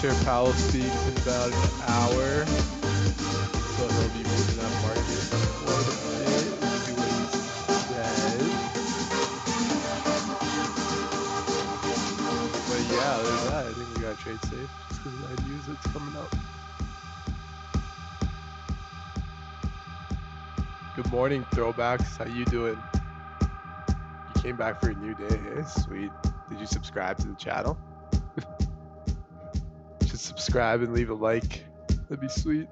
Chair Powell speaks in about an hour, so he'll be moving that market quite a bit. Let's see what he says. But yeah, other than that, I think we gotta trade safe just because of that news that's coming up. Good morning, throwbacks. How you doing? You came back for a new day, eh? Sweet. Did you subscribe to the channel? Just subscribe and leave a like. That'd be sweet.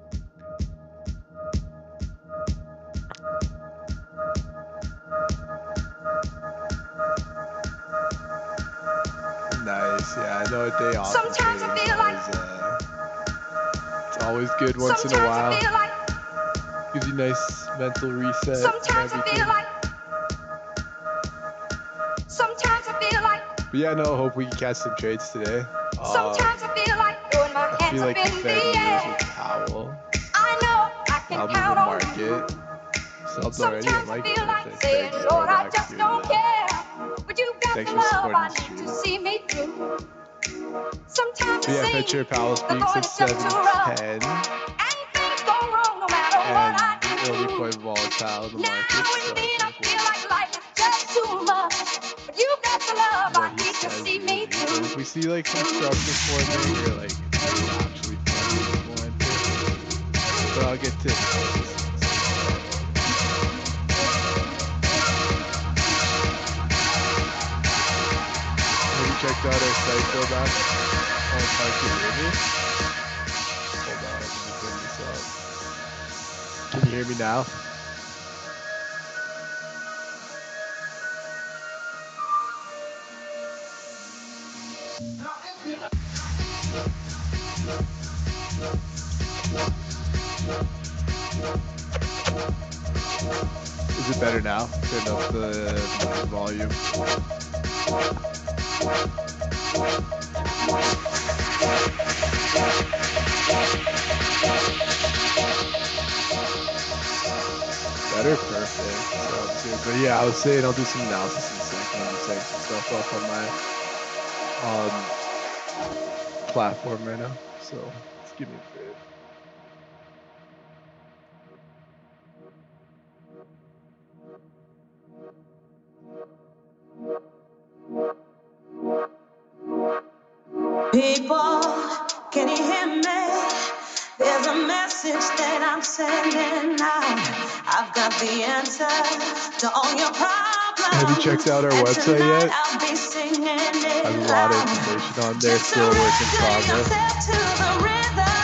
Nice. Yeah, I know a day off. Sometimes I feel like it's always good once in a while. Gives you a nice mental reset. Sometimes I feel like. But yeah, no, hope we can catch some trades today. Sometimes I feel like throwing my hands up in the air. Powell. I know I can count on market. Subs already. I like it. Saying, Lord, I just don't care. But you got the love I need to see me through. Sometimes yeah, Fetcher Powell speaks at 7:10. And things go wrong no matter what I do. Early point volatile in the market. Now and then I feel like life is just too much. But you got the love I need to see me through. If we see like some structure forming or like actually forming one, but I'll get to it. Checked out our site, go back on Parky River. Hold on, let me bring this up. Can you hear me now? Is it better now? Turn up the volume. Better, perfect. Sounds good. But yeah, I was saying I'll do some analysis in a second. I'm just saying some stuff up on my platform right now. So just give me a bit. People, can you hear me? There's a message that I'm sending out. I've got the answer to all your problems. Have you checked out our website yet? Has a lot of information on there, still a work in progress.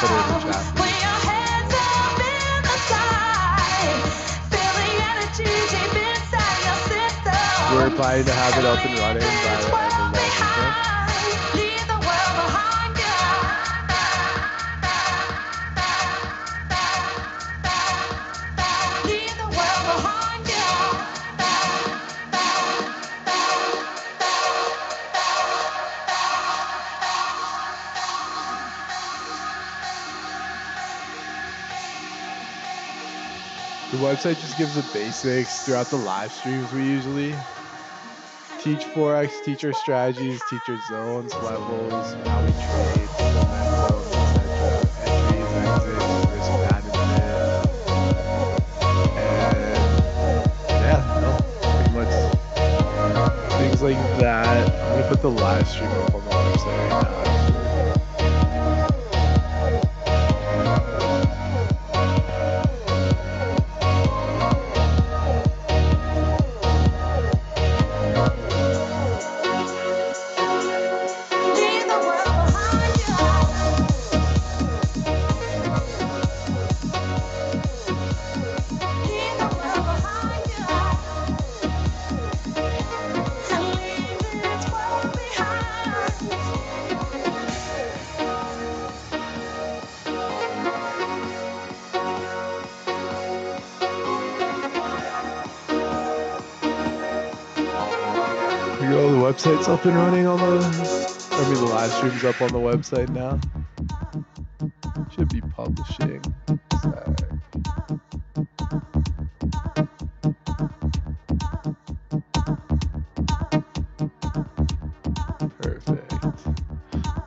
Put it in the chat. We're planning to have it up and running by the end of the long weekend. The website just gives the basics throughout the live streams. We usually teach Forex, teach our strategies, teach our zones, levels, how we trade, momentum, etc. Entries, exits, risk management. And yeah, no, pretty much things like that. I'm gonna put the live stream up on the website right now, actually. girl, the website's up and running on the live stream's up on the website now. Should be publishing. Perfect.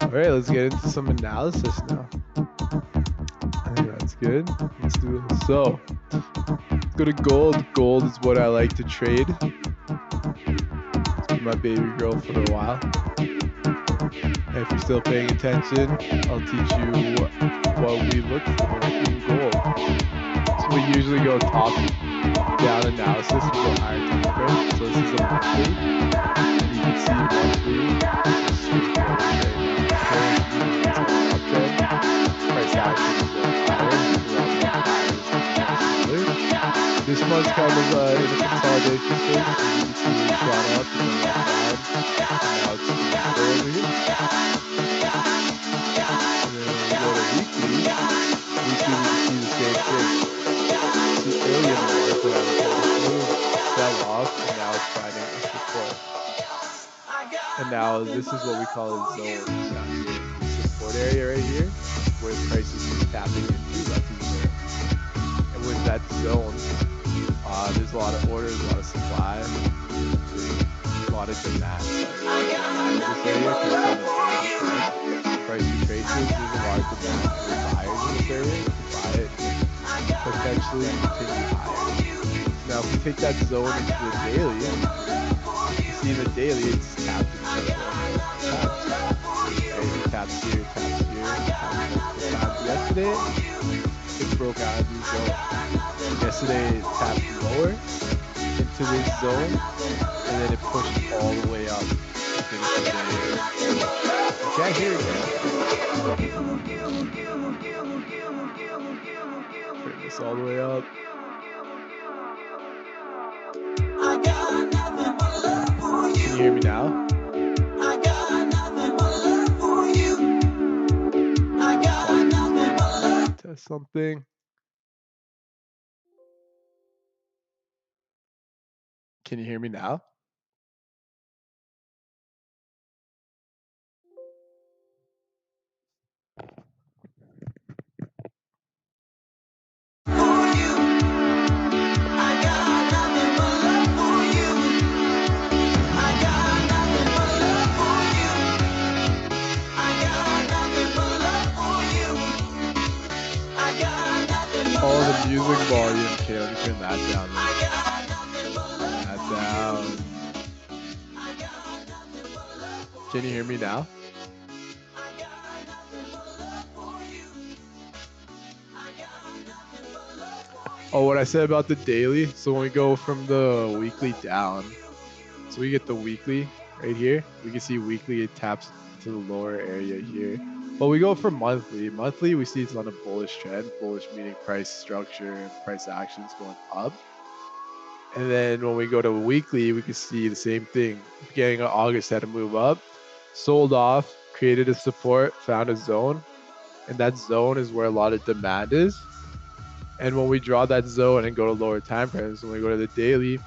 All right, let's get into some analysis now. I think that's good. Let's do this. So, let's go to gold. Gold is what I like to trade. It's been my baby girl for a while. And if you're still paying attention, I'll teach you what we look for in gold. So we usually go top down analysis, we go higher time frame. So this is a monthly, and you can see monthly is straightforward right now. It's on an uptrend. Price action is going higher. This month's kind of in a consolidation stage. So you can see it shot up and then went down, and now it's in the middle over here. And then when we go to weekly, we can see the same thing. See early in the market, I was fell off, and now it's finding a support. And now this is what we call a zone down here. The support area right here, where the price is just tapping into, that's a zone. And with that zone, there's a lot of orders, a lot of supply, a lot of demand. Price retraces, there's a lot of demand for buyers in this area to buy it and potentially continue higher. Now, if we take that zone into the daily, you see the daily, it's tapped into the zone. It taps here, taps here, taps multiple times. Yesterday, it broke out of the zone. Yesterday, it tapped lower into this zone, and then it pushed all the way up to finish the day. You can't hear it yet. Turn this all the way up. Can you hear me now? Test something. Can you hear me now? All the music volume. Okay, let me turn that down. That down. Can you hear me now? Oh, what I said about the daily. So when we go from the weekly down, so we get the weekly right here. We can see weekly, it taps to the lower area here. But we go for monthly. Monthly, we see it's on a bullish trend. Bullish meaning price structure and price actions going up. And then when we go to weekly, we can see the same thing. Beginning of August, had to move up, sold off, created a support, found a zone. And that zone is where a lot of demand is. And when we draw that zone and go to lower time frames, when we go to the daily,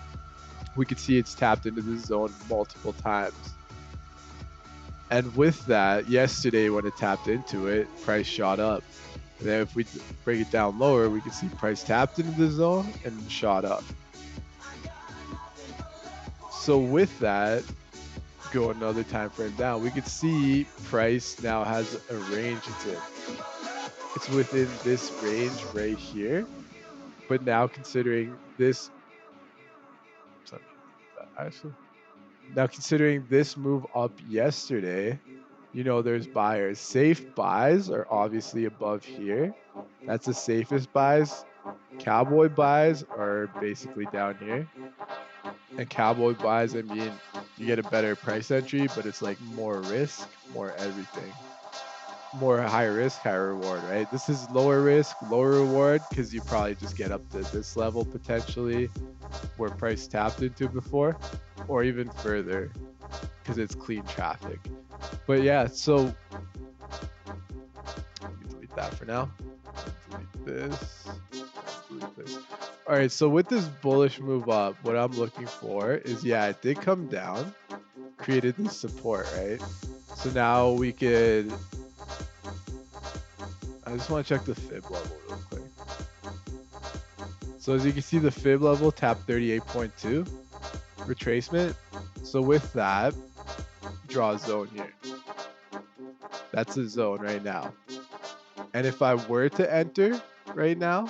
we can see it's tapped into this zone multiple times. And with that, yesterday when it tapped into it, price shot up. And then if we break it down lower, we can see price tapped into the zone and shot up. So with that, go another time frame down, we could see price now has a range it's in. It's within this range right here. But now considering this, now considering this move up yesterday, you know, there's buyers. Safe buys are obviously above here. That's the safest buys. Cowboy buys are basically down here. And cowboy buys, I mean, you get a better price entry, but it's like more risk, more everything. More high risk, high reward, right? This is lower risk, lower reward, because you probably just get up to this level potentially where price tapped into before, or even further because it's clean traffic. But yeah, so let me delete that for now. Delete this. Delete this. All right, so with this bullish move up, what I'm looking for is, yeah, it did come down. created this support, right? So now we could, I just want to check the fib level real quick. So as you can see, the fib level tapped 38.2 retracement. So with that, draw a zone here. That's a zone right now. And if I were to enter right now,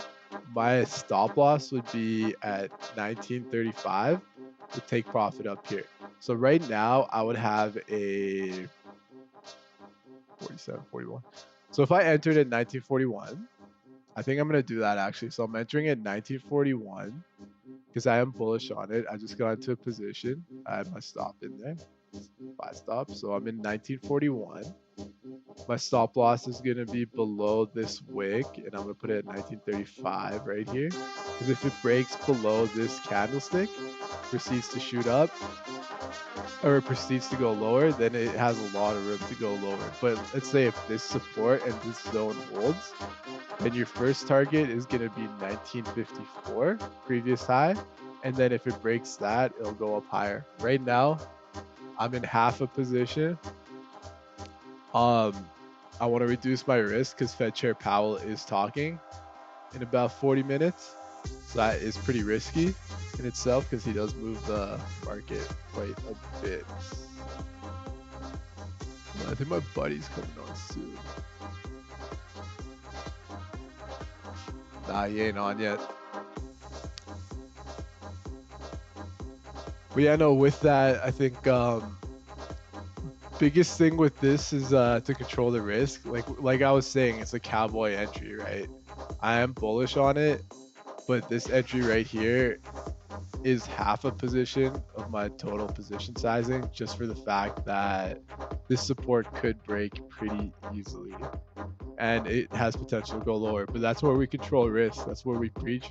my stop loss would be at 1935 to take profit up here. So right now I would have a 47.41. So if I entered at 1941, I think I'm going to do that actually. So I'm entering at 1941 because I am bullish on it. I just got into a position. I had my stop in there. 5 stops. So I'm in 1941. My stop loss is going to be below this wick, and I'm going to put it at 1935 right here. Because if it breaks below this candlestick, proceeds to shoot up, or it proceeds to go lower, then it has a lot of room to go lower. But let's say if this support and this zone holds, then your first target is going to be 1954, previous high. And then if it breaks that, it'll go up higher. Right now, I'm in half a position. I want to reduce my risk because Fed Chair Powell is talking in about 40 minutes. So that is pretty risky in itself because he does move the market quite a bit. I think my buddy's coming on soon. Nah, he ain't on yet. But yeah, no, with that, I think biggest thing with this is to control the risk. Like I was saying, it's a cowboy entry, right? I am bullish on it, but this entry right here is half a position of my total position sizing, just for the fact that this support could break pretty easily and it has potential to go lower. But that's where we control risk. That's where we preach.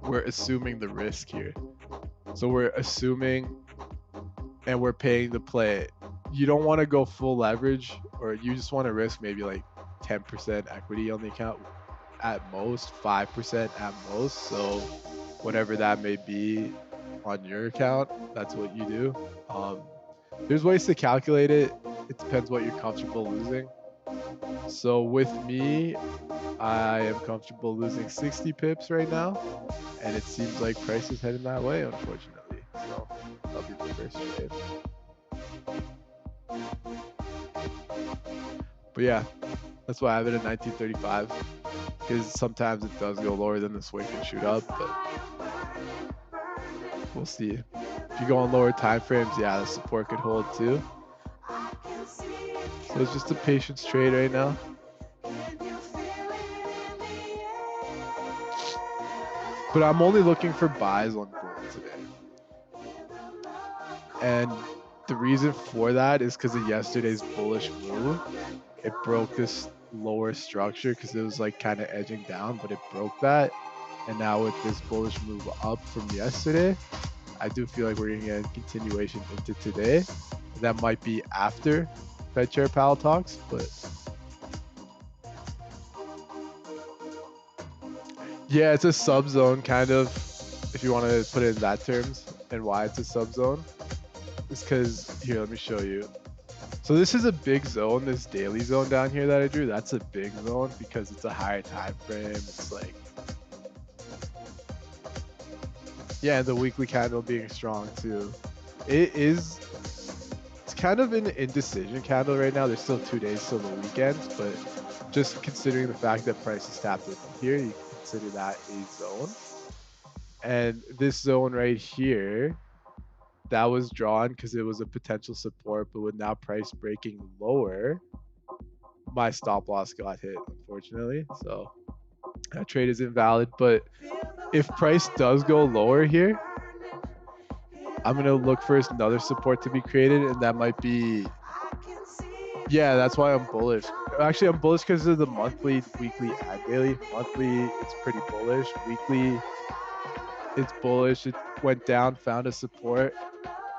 We're assuming the risk here. So we're assuming and we're paying to play. You don't want to go full leverage, or you just want to risk maybe like 10% equity on the account at most, 5% at most. So whatever that may be on your account, that's what you do. There's ways to calculate it. It depends what you're comfortable losing. So with me, I am comfortable losing 60 pips right now, and it seems like price is heading that way, unfortunately. So that'll be the first trade. But yeah, that's why I have it at 1935, because sometimes it does go lower than this wick and shoot up, but we'll see. If you go on lower time frames, yeah, the support could hold too. So it's just a patience trade right now. But I'm only looking for buys on gold today. And the reason for that is because of yesterday's bullish move. It broke this lower structure because it was like kind of edging down, but it broke that. And now with this bullish move up from yesterday, I do feel like we're going to get a continuation into today. That might be after Fed Chair Powell talks, but yeah, it's a sub zone kind of, if you want to put it in that terms. And why it's a sub zone is because, here, let me show you. So this is a big zone, this daily zone down here that I drew. That's a big zone because it's a higher time frame. It's like, yeah, the weekly candle being strong too. It's kind of an indecision candle right now. There's still 2 days till the weekend, but just considering the fact that price is tapped in here, you can consider that a zone. And this zone right here, that was drawn because it was a potential support, but with now price breaking lower, my stop loss got hit, unfortunately. So that trade is invalid. But if price does go lower here, I'm going to look for another support to be created, and that might be, yeah, that's why I'm bullish. Actually, I'm bullish because of the monthly, weekly, and daily. Monthly, it's pretty bullish. Weekly, it's bullish. It went down, found a support.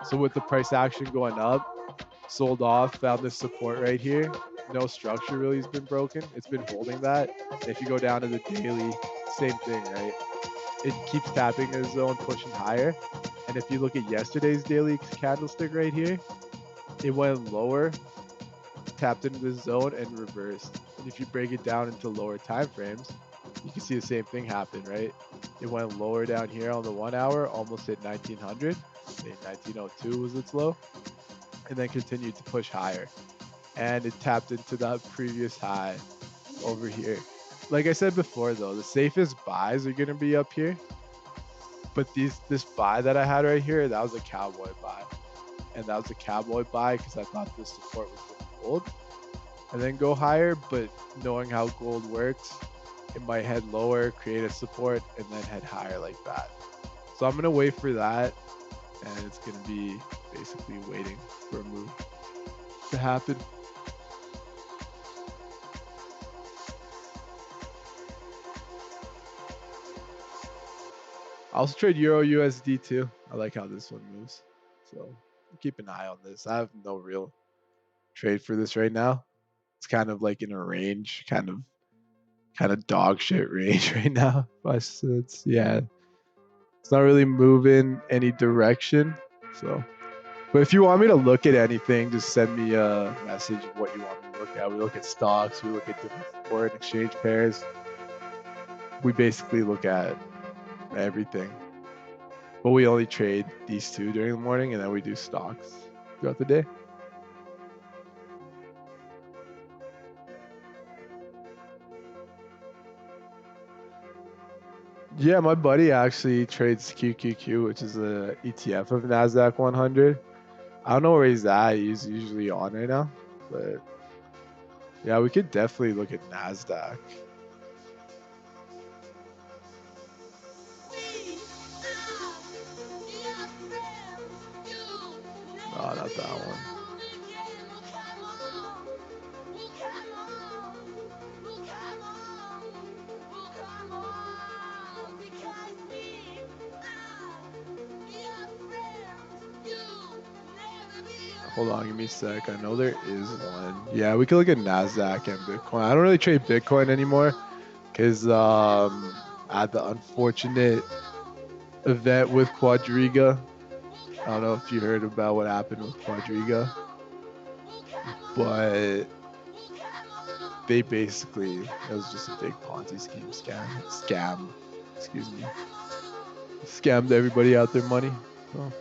So with the price action going up, sold off, found this support right here. No structure really has been broken. It's been holding that. And if you go down to the daily, same thing, right? It keeps tapping the zone, pushing higher. And if you look at yesterday's daily candlestick right here, it went lower, tapped into this zone, and reversed. And if you break it down into lower time frames, you can see the same thing happen, right? It went lower down here on the 1 hour, almost hit 1900. Say 1902 was its low, and then continued to push higher. And it tapped into that previous high over here. Like I said before, though, the safest buys are going to be up here. But this buy that I had right here, that was a cowboy buy. And that was a cowboy buy because I thought this support was going to hold and then go higher. But knowing how gold works, it might head lower, create a support, and then head higher like that. So I'm going to wait for that. And it's going to be basically waiting for a move to happen. I also trade Euro USD too. I like how this one moves. So keep an eye on this. I have no real trade for this right now. It's kind of like in a range, kind of dog shit range right now. But it's it's not really moving any direction. So, but if you want me to look at anything, just send me a message of what you want me to look at. We look at stocks, we look at different foreign exchange pairs. We basically look at everything. But we only trade these two during the morning, and then we do stocks throughout the day. Yeah, my buddy actually trades QQQ, which is a ETF of Nasdaq 100. I don't know where he's at. He's usually on right now, but yeah, we could definitely look at Nasdaq. No, not that one. Hold on, give me a sec. I know there is one. Yeah, we could look at Nasdaq and Bitcoin. I don't really trade Bitcoin anymore because I had the unfortunate event with Quadriga. I don't know if you heard about what happened with Quadriga, but they basically, it was just a big Ponzi scheme scam, excuse me, scammed everybody out their money. So.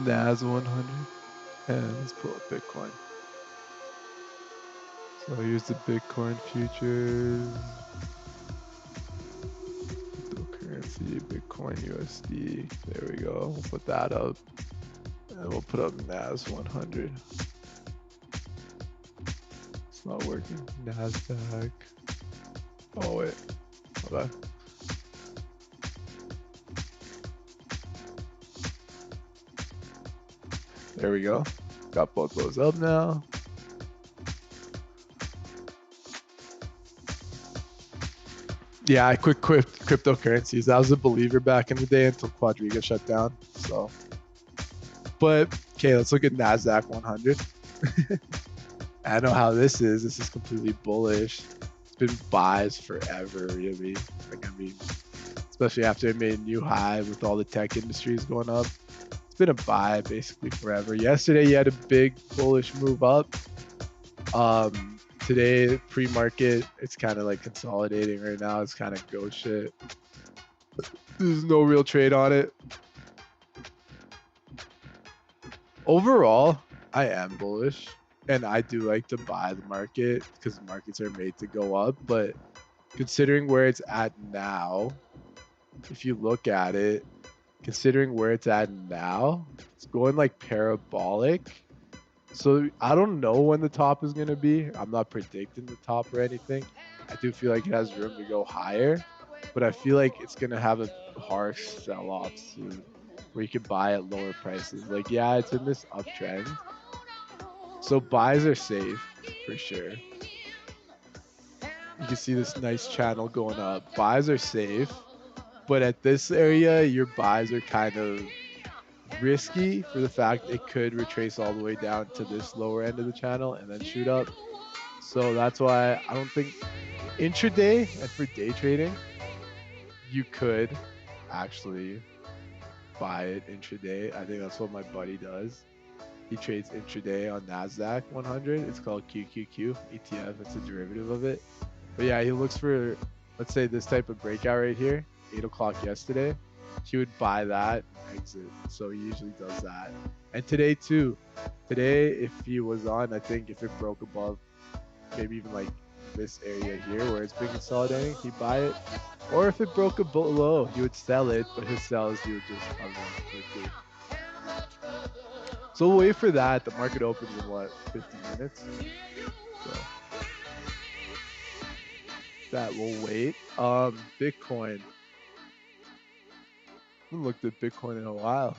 NAS 100, and let's pull up Bitcoin. So here's the Bitcoin futures, cryptocurrency, Bitcoin USD. There we go. We'll put that up, and we'll put up NAS 100. It's not working. Nasdaq. Oh wait. Okay. There we go. Got both those up now. Yeah, I quit cryptocurrencies. I was a believer back in the day until Quadriga shut down. So, but okay, let's look at Nasdaq 100. I know how this is. This is completely bullish. It's been buys forever, really. Like, I mean, especially after it made a new high with all the tech industries going up. It's been a buy basically forever. Yesterday, you had a big bullish move up. Today, pre-market, it's kind of like consolidating right now. It's kind of go shit. There's no real trade on it. Overall, I am bullish, and I do like to buy the market because markets are made to go up. But considering where it's at now, if you look at it, considering where it's at now, it's going like parabolic. So I don't know when the top is going to be. I'm not predicting the top or anything. I do feel like it has room to go higher, but I feel like it's going to have a harsh sell-off soon where you could buy at lower prices. Like, yeah, it's in this uptrend. So buys are safe for sure. You can see this nice channel going up. Buys are safe, but at this area, your buys are kind of risky for the fact it could retrace all the way down to this lower end of the channel and then shoot up. So that's why I don't think intraday and for day trading, you could actually buy it intraday. I think that's what my buddy does. He trades intraday on NASDAQ 100. It's called QQQ ETF. It's a derivative of it. But yeah, he looks for, let's say, this type of breakout right here, 8 o'clock yesterday. He would buy that and exit. So he usually does that. And today too. Today, if he was on, I think if it broke above, maybe even like this area here where it's been consolidating, he'd buy it. Or if it broke below, he would sell it, but his sells, he would just cover quickly. So we'll wait for that. The market opens in what, 50 minutes? So that will wait. Bitcoin. I haven't looked at Bitcoin in a while.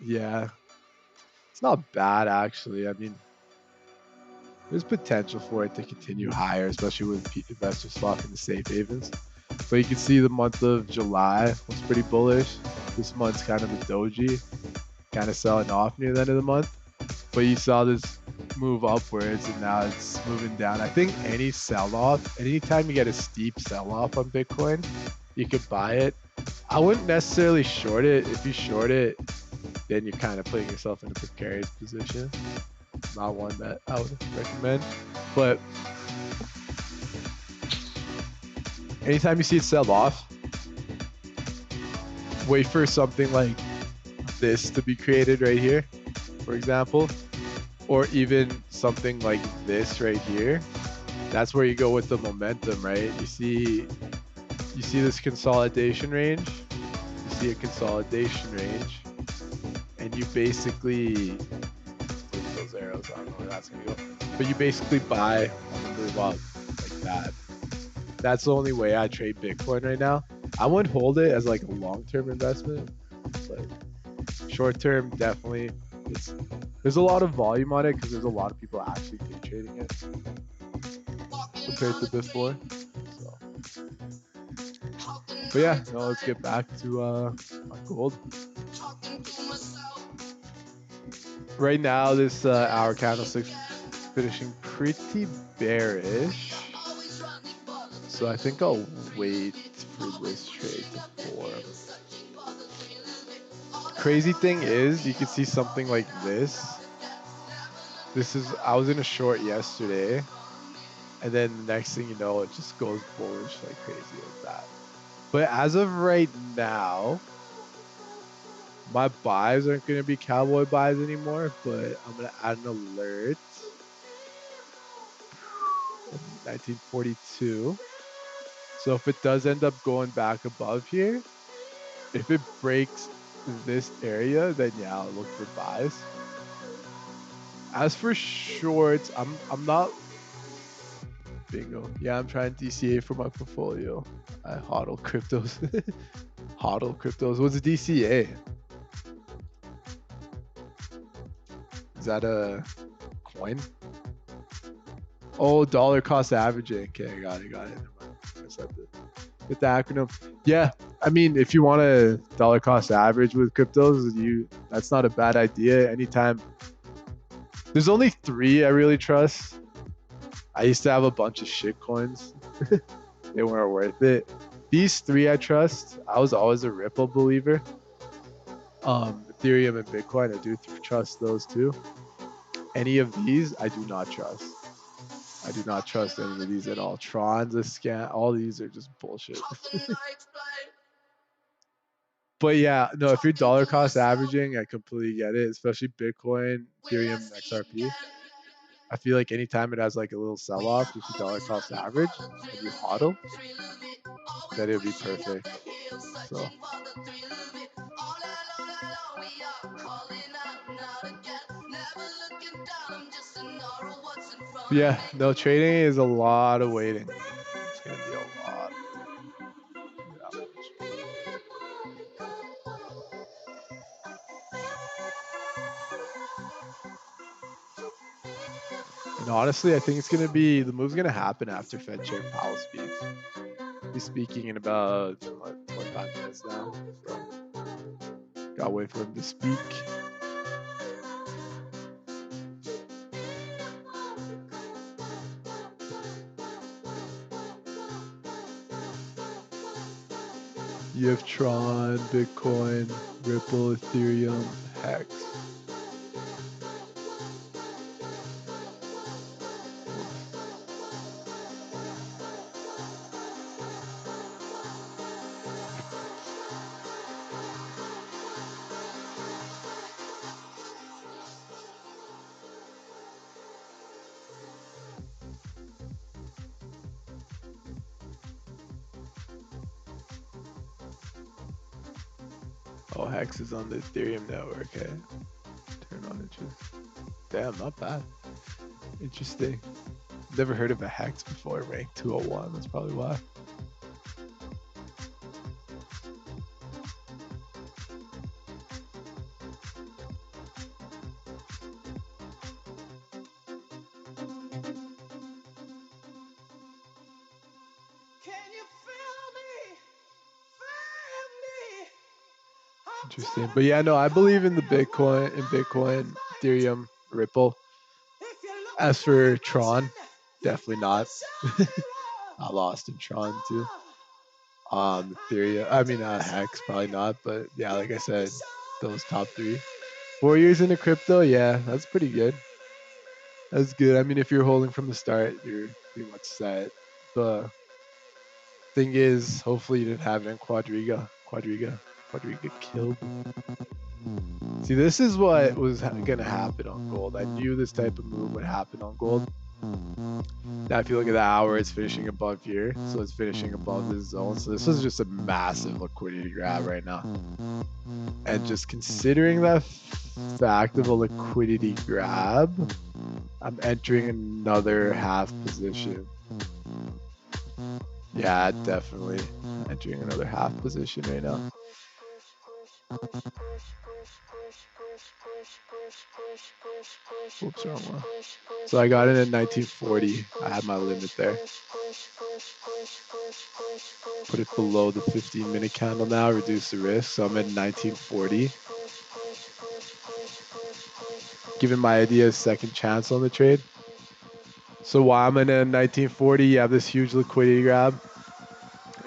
Yeah, it's not bad actually. I mean, there's potential for it to continue higher, especially with investors flocking to safe havens. But you can see the month of July was pretty bullish. This month's kind of a doji, kind of selling off near the end of the month. But you saw this move upwards and now it's moving down. I think any sell-off, anytime you get a steep sell-off on Bitcoin, you could buy it. I wouldn't necessarily short it. If you short it, then you're kind of putting yourself in a precarious position. Not one that I would recommend. But anytime you see it sell off, wait for something like this to be created right here, for example, or even something like this right here. That's where you go with the momentum, right? You see this consolidation range, you see a consolidation range, and you basically those arrows, I don't know where that's gonna go, but you basically buy on the move up like that. That's the only way I trade Bitcoin right now. I wouldn't hold it as like a long-term investment, but short-term definitely. There's a lot of volume on it because there's a lot of people actually day trading it compared to before. So, but yeah, no, let's get back to on gold. Right now, this hour candlestick's finishing pretty bearish. So I think I'll wait for this trade to form. Crazy thing is, you can see something like this. I was in a short yesterday, and then the next thing you know, it just goes bullish like crazy like that. But as of right now, my buys aren't going to be cowboy buys anymore, but I'm going to add an alert. 1942. So if it does end up going back above here, if it breaks this area, then yeah, I'll look for buys. As for shorts, I'm not bingo. Yeah, I'm trying DCA for my portfolio. I hodl cryptos. Hodl cryptos. What's a DCA? Is that a coin? Oh, dollar cost averaging. Okay, got it. With the acronym. Yeah, I mean, if you want a dollar cost average with cryptos, that's not a bad idea. Anytime. There's only 3 I really trust. I used to have a bunch of shit coins. They weren't worth it. These 3 I trust. I was always a Ripple believer. Ethereum and Bitcoin, I do trust those two. Any of these, I do not trust. I do not trust any of these at all. Tron's a scam. All these are just bullshit. But yeah, no, if you're dollar cost averaging, I completely get it, especially Bitcoin, Ethereum, XRP. I feel like anytime it has like a little sell off, if you dollar cost average and you hodl, then it would be perfect. So. Yeah, no, trading is a lot of waiting. It's gonna be a lot of waiting. That much. And honestly, I think the move's gonna happen after Fed Chair Powell speaks. He's speaking in about 25 minutes now. So gotta wait for him to speak. You have Tron, Bitcoin, Ripple, Ethereum, Hex. Oh, Hex is on the Ethereum network. Okay. Turn on interest. Damn, not bad. Interesting. Never heard of a Hex before. Ranked 201. That's probably why. Interesting. But yeah, no, I believe in Bitcoin, Ethereum, Ripple. As for Tron, definitely not. I lost in Tron too. Ethereum, Hex, probably not. But yeah, like I said, those top three. 4 years into crypto, yeah, that's pretty good. That's good. I mean, if you're holding from the start, you're pretty much set. The thing is, hopefully you didn't have it in Quadriga. Quadriga killed. See, this is what was going to happen on gold. I knew this type of move would happen on gold. Now, if you look at the hour, it's finishing above here. So it's finishing above this zone. So this is just a massive liquidity grab right now. And just considering that fact of a liquidity grab, I'm entering another half position. Yeah, definitely entering another half position right now. Oops, wrong one. So I got in at 1940. I had my limit there. Put it below the 15-minute candle now, reduce the risk. So I'm at 1940. Giving my idea a second chance on the trade. So while I'm in a 1940, you have this huge liquidity grab.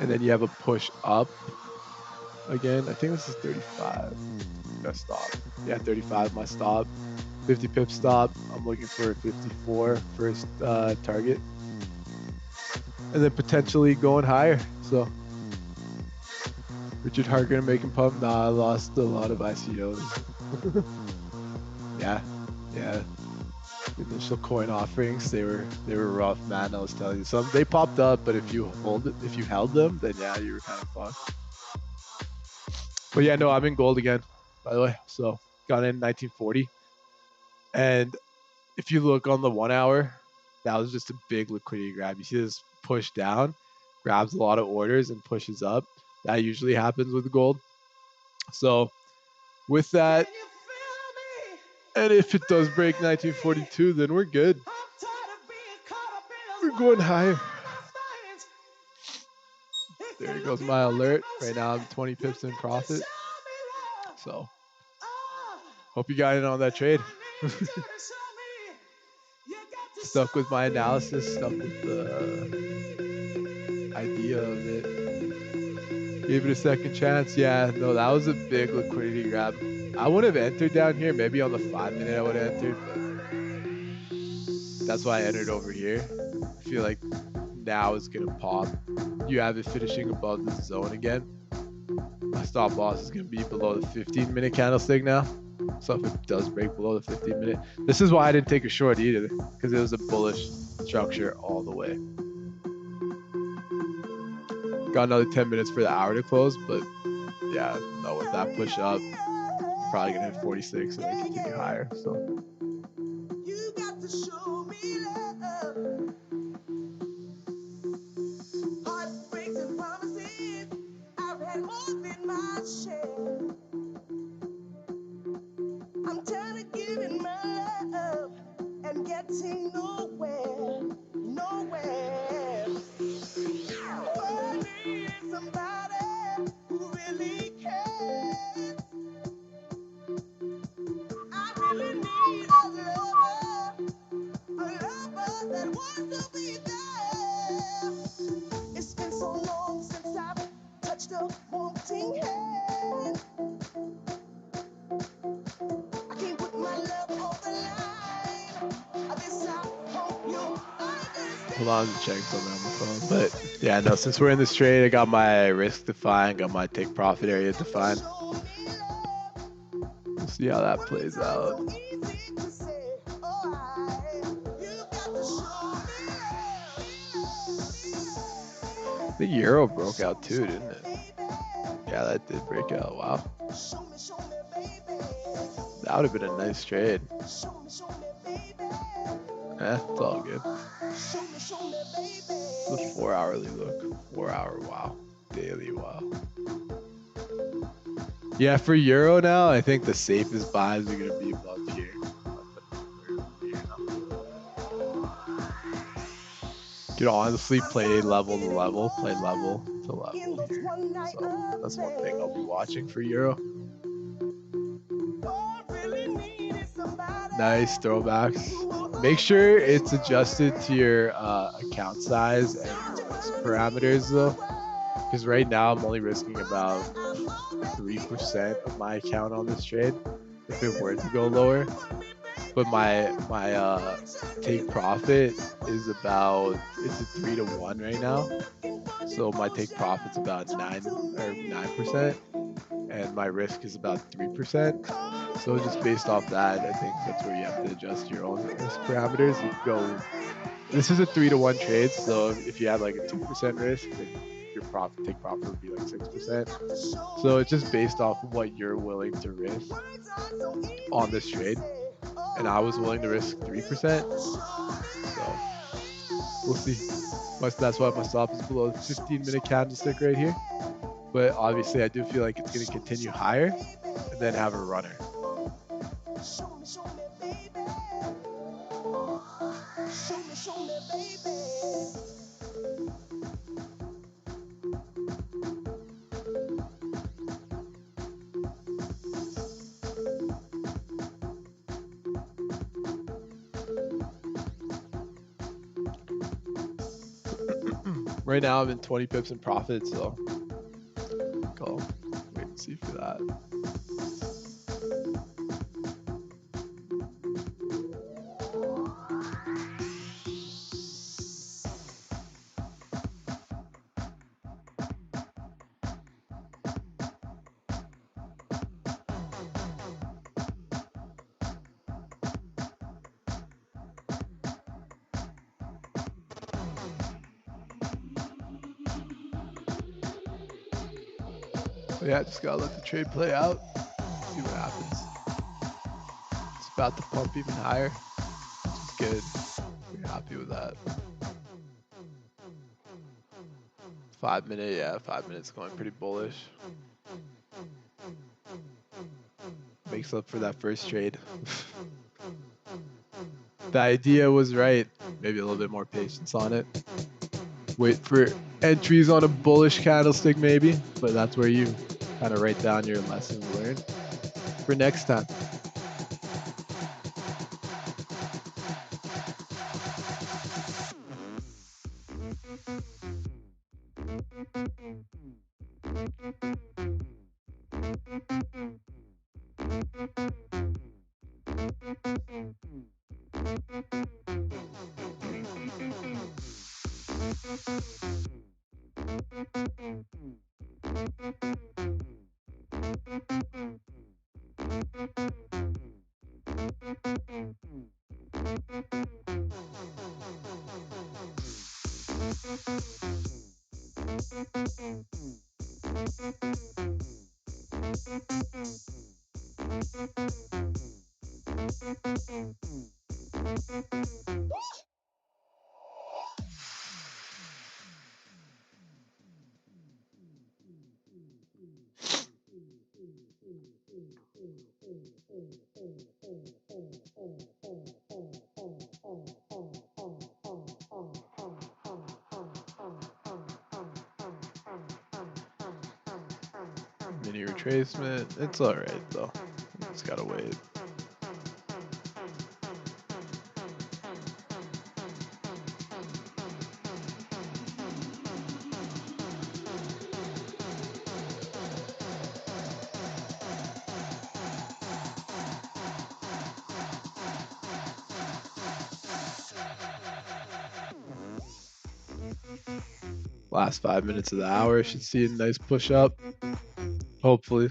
And then you have a push up again. I think this is 35. Best stop. Yeah, 35 my stop. 50 pip stop. I'm looking for a 54 first target. And then potentially going higher. So Richard Hart gonna make him pump. Nah, I lost a lot of ICOs. yeah. The initial coin offerings, they were rough, man. I was telling you. Some they popped up, but if you held them, then yeah, you were kind of fucked. But yeah, no, I'm in gold again, by the way. So got in 1940. And if you look on the 1 hour, that was just a big liquidity grab. You see this push down, grabs a lot of orders and pushes up. That usually happens with gold. So with that, and if it does break 1942, then we're good. We're going higher. There goes my alert. Right now I'm 20 pips in profit. So hope you got in on that trade. Stuck with my analysis, stuck with the idea of it. Gave it a second chance. Yeah, no, that was a big liquidity grab. I would have entered down here. Maybe on the 5 minute I would have entered, but that's why I entered over here. I feel like now it's going to pop. You have it finishing above this zone again. My stop loss is going to be below the 15-minute candlestick now. So if it does break below the 15-minute, this is why I didn't take a short either, because it was a bullish structure all the way. Got another 10 minutes for the hour to close, but yeah, no, with that push up, probably gonna hit 46 and then continue higher. So you got to show me love. Heartbreaks and promises, I've had more than my share. I'm tired of giving my love and getting nowhere. I need somebody who really cares. I really need a lover that wants to be there. It's been so long since I've touched a wanting Hold on, I'm checking something on my phone. But yeah, no, since we're in this trade, I got my risk defined, got my take profit area defined. We'll see how that plays out. The euro broke out too, didn't it? Yeah, that did break out. Wow. That would have been a nice trade. It's all good. The 4 hourly look. 4 hour, wow. Daily, wow. Yeah, for euro now, I think the safest buys are going to be above here. You know, honestly, play level to level, play level to level here. So that's one thing I'll be watching for euro. Nice throwbacks. Make sure it's adjusted to your account size and your risk parameters though, because right now I'm only risking about 3% of my account on this trade if it were to go lower. But my take profit is about, it's a 3-to-1 right now. So my take profit's about 9%, and my risk is about 3%. So just based off that, I think that's where you have to adjust your own risk parameters. You go, this is a 3-to-1 trade, so if you had like a 2% risk, then your take profit would be like 6%. So it's just based off of what you're willing to risk on this trade. And I was willing to risk 3%. So we'll see. That's why my stop is below the 15-minute candlestick right here. But obviously I do feel like it's going to continue higher and then have a runner. Right now I'm in 20 pips in profit, so I'll wait and see for that. But yeah, just gotta let the trade play out, see what happens. It's about to pump even higher, which is good. Pretty happy with that. 5 minute, yeah, 5 minutes going pretty bullish. Makes up for that first trade. The idea was right. Maybe a little bit more patience on it. Wait for entries on a bullish candlestick maybe, but that's where you kind of write down your lessons learned for next time. Mini retracement. It's alright though. Just gotta wait. Last 5 minutes of the hour should see a nice push up. Hopefully.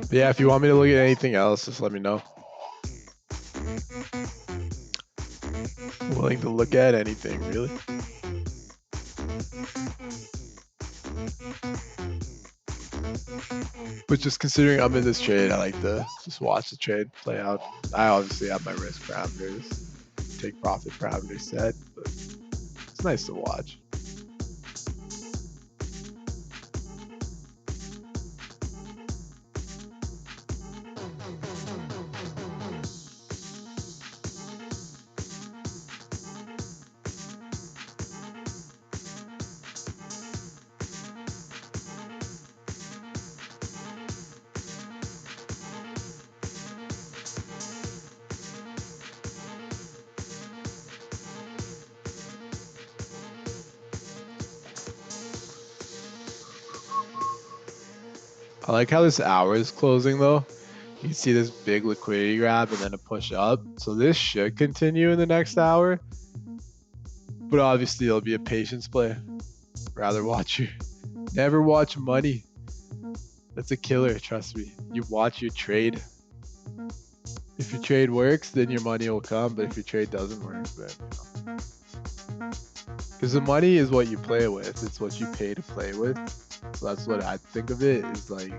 But yeah, if you want me to look at anything else, just let me know. Willing to look at anything, really. But just considering I'm in this trade, I like to just watch the trade play out. I obviously have my risk parameters, take profit parameters set, but it's nice to watch. I like how this hour is closing though. You can see this big liquidity grab and then a push up. So this should continue in the next hour. But obviously it'll be a patience play. Rather watch your, never watch money. That's a killer, trust me. You watch your trade. If your trade works, then your money will come. But if your trade doesn't work, then you know. Because the money is what you play with. It's what you pay to play with. So that's what I think of it, is like,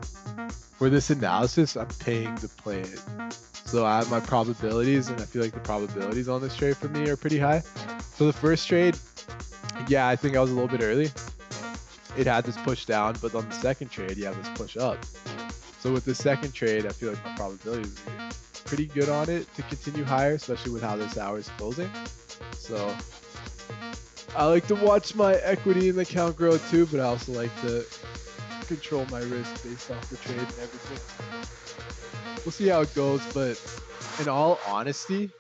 for this analysis, I'm paying to play it. So I have my probabilities, and I feel like the probabilities on this trade for me are pretty high. So the first trade, yeah, I think I was a little bit early. It had this push down, but on the second trade, you have this push up. So with the second trade, I feel like my probabilities are pretty good on it to continue higher, especially with how this hour is closing. So I like to watch my equity in the account grow too, but I also like to control my risk based off the trade and everything. We'll see how it goes, but in all honesty,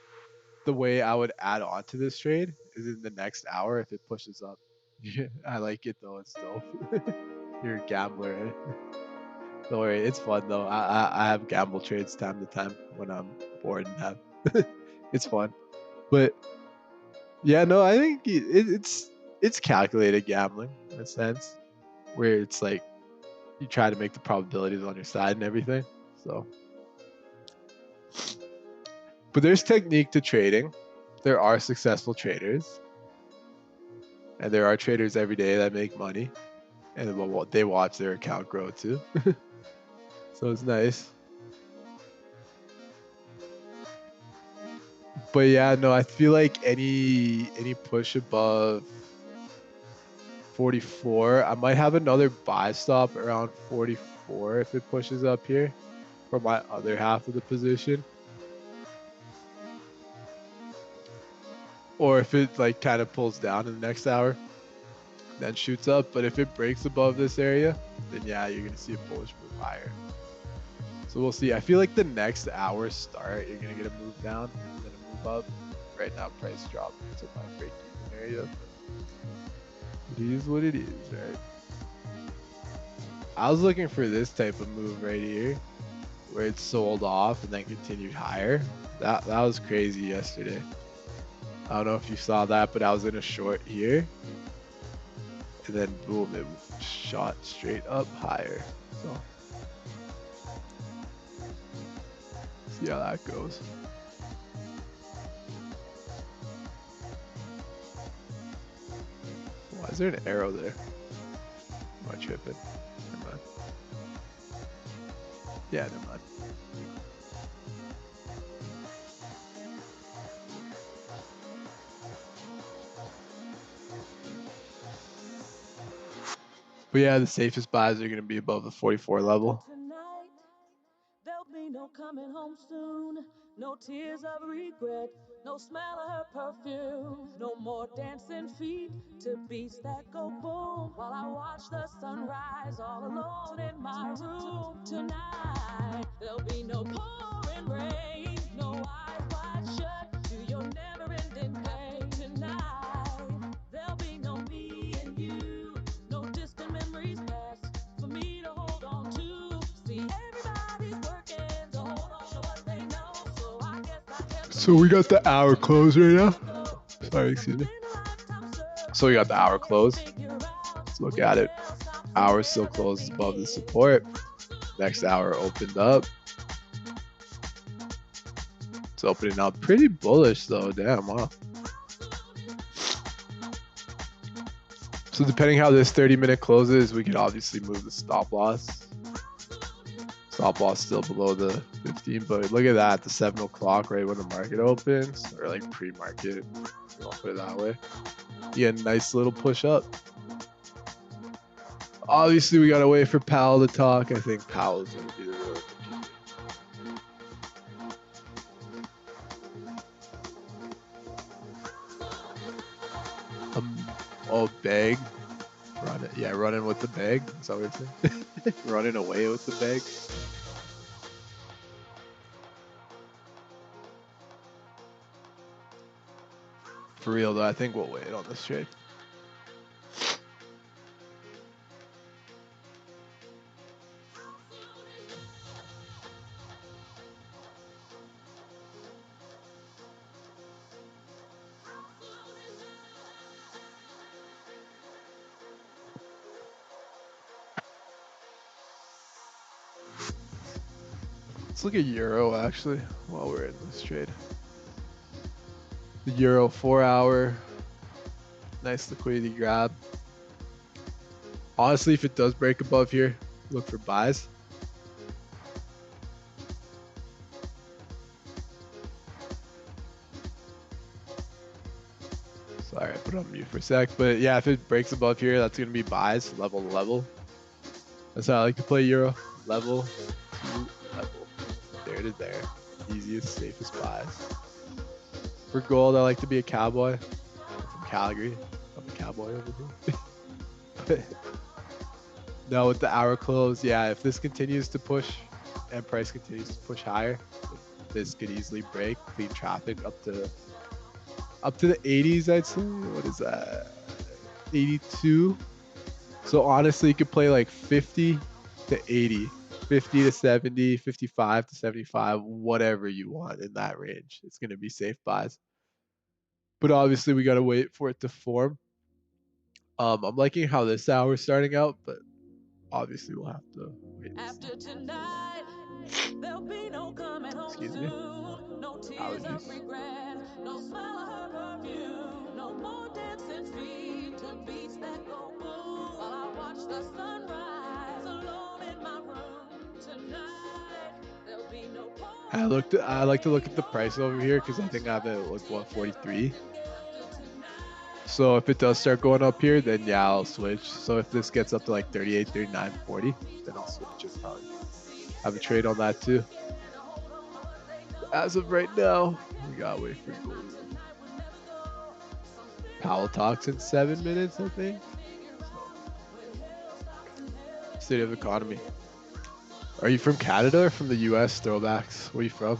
the way I would add on to this trade is in the next hour if it pushes up. I like it though, it's dope. You're a gambler, eh? Don't worry, it's fun though. I have gamble trades time to time when I'm bored and have it's fun. But yeah, no, I think it's calculated gambling in a sense, where it's like you try to make the probabilities on your side and everything. So, but there's technique to trading. There are successful traders, and there are traders every day that make money, and they watch their account grow too. So it's nice. But yeah, no, I feel like any push above 44, I might have another buy stop around 44 if it pushes up here for my other half of the position. Or if it like kind of pulls down in the next hour, then shoots up. But if it breaks above this area, then yeah, you're gonna see a bullish move higher. So we'll see. I feel like the next hour start, you're gonna get a move down and then a move up. Right now, price drop to my break-even area. It is what it is, right? I was looking for this type of move right here, where it sold off and then continued higher. That was crazy yesterday. I don't know if you saw that, but I was in a short here, and then boom, it shot straight up higher. So see how that goes. Why is there an arrow there? Am I tripping? Never mind. Yeah, never mind. But yeah, the safest buys are going to be above the 44 level. Tonight, there'll be no coming home soon, no tears of regret, no smell of her perfume, no more dancing feet to beats that go boom while I watch the sunrise all alone in my room. Tonight, there'll be no pouring rain, no eyes wide shut, do your never So we got the hour close right now. Sorry, excuse me. So we got the hour close. Let's look at it. Hour still closed above the support. Next hour opened up. It's opening up pretty bullish though. Damn, wow. So depending how this 30-minute closes, we could obviously move the stop loss. Stop loss still below the 15, but look at that, the 7 o'clock right when the market opens, or like pre-market, I'll put it that way. You get a nice little push up. Obviously, we gotta wait for Powell to talk. I think Powell's gonna be the real oh, bag. Run it. Yeah, running with the bag. Is that what you're saying? Running away with the bag. For real though, I think we'll wait on this trade. Let's look at Euro actually while we're in this trade. The Euro 4-hour, nice liquidity grab. Honestly, if it does break above here, look for buys. Sorry, I put it on mute for a sec, but yeah, if it breaks above here, that's gonna be buys, level to level. That's how I like to play Euro, level to level, there to there, easiest, safest buys. For gold, I like to be a cowboy. I'm from Calgary. I'm a cowboy over here. No, with the hour close, yeah, if this continues to push and price continues to push higher, this could easily break, clean traffic up to the 80s, I'd say. What is that? 82. So honestly, you could play like 50 to 80, 50 to 70, 55 to 75, whatever you want in that range. It's going to be safe buys. But obviously, we got to wait for it to form. I'm liking how this hour is starting out, but obviously we'll have to wait. After tonight, there'll be no coming home. Excuse me. No tears of regret, no smell of her perfume, no more dancing feet to beats that go boom. While I watch the sunrise alone in my room tonight, there'll be no I like to look at the price over here because I think I have it like 143. So if it does start going up here, then yeah, I'll switch. So if this gets up to like 38, 39, 40, then I'll switch and probably have a trade on that too. As of right now, we gotta wait for gold. Powell talks in 7 minutes, I think. State of economy. Are you from Canada or from the US? Throwbacks. Where are you from?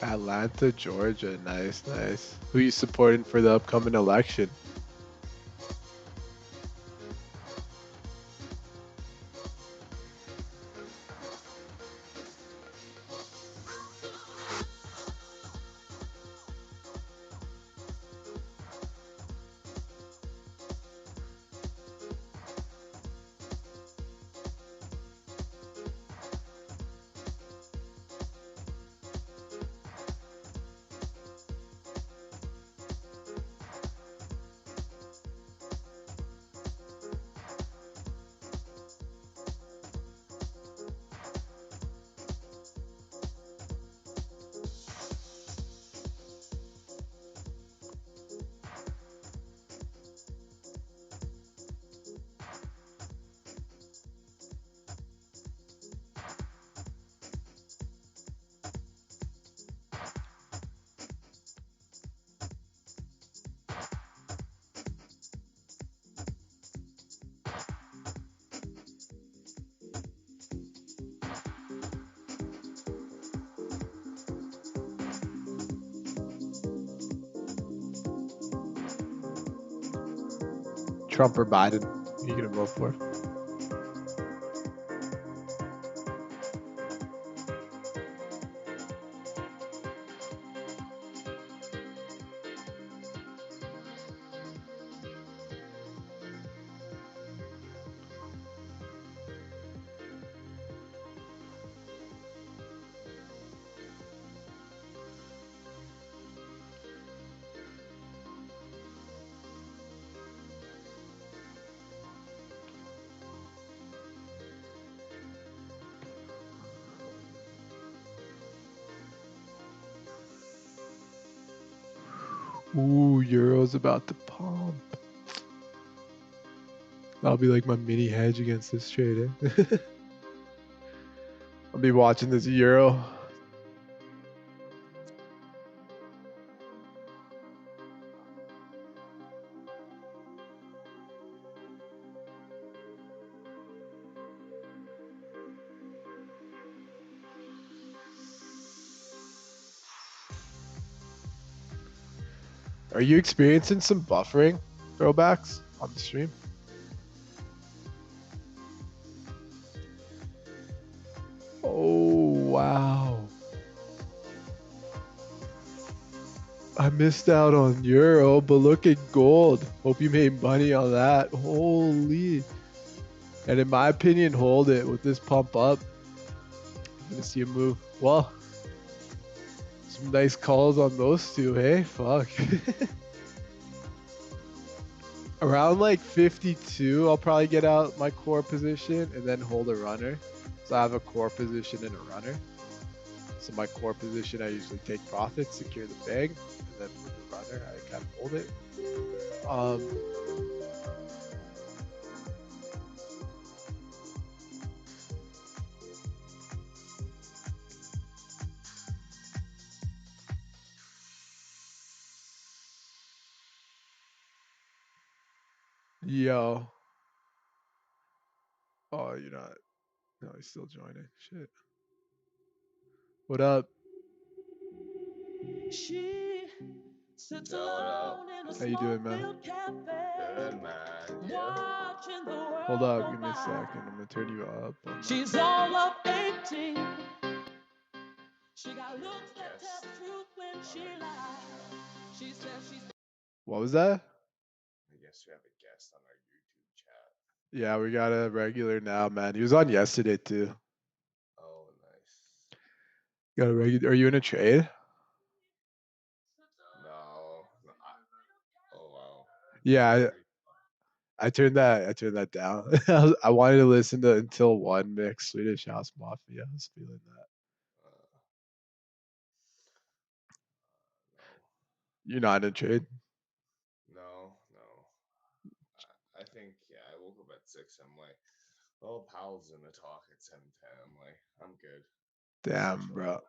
Atlanta, Georgia. Nice, nice. Who are you supporting for the upcoming election? Trump or Biden? Who are you gonna vote for? Ooh, Euro's about to pump. That'll be like my mini hedge against this trade, eh? I'll be watching this Euro. Are you experiencing some buffering throwbacks on the stream? Oh, wow. I missed out on Euro, but look at gold. Hope you made money on that. Holy. And in my opinion, hold it with this pump up. I'm going to see a move. Well, some nice calls on those two, hey? Fuck. Around like 52, I'll probably get out my core position and then hold a runner. So I have a core position and a runner. So my core position, I usually take profit, secure the bag, and then with the runner, I kind of hold it. Yo. Oh, you're not. No, he's still joining. Shit. What up? She sits alone in a How you doing, man? Good, man. watching the world Hold up, go give me a by. second. I'm gonna turn you up. She's all of 18. She got looks that tell the truth when she lies. She says she's. What was that? I guess we have a guest on our YouTube chat. Yeah, we got a regular now, man. He was on yesterday too. Oh, nice. Got a regular. Are you in a trade? No. Oh, wow. Yeah, I turned that down. I wanted to listen to Until One mix Swedish House Mafia. I was feeling that. No. You're not in a trade? No. I think, yeah, I woke up at 6. I'm like, oh, Powell's gonna talk at 7:10. I'm like, I'm good. Damn, bro.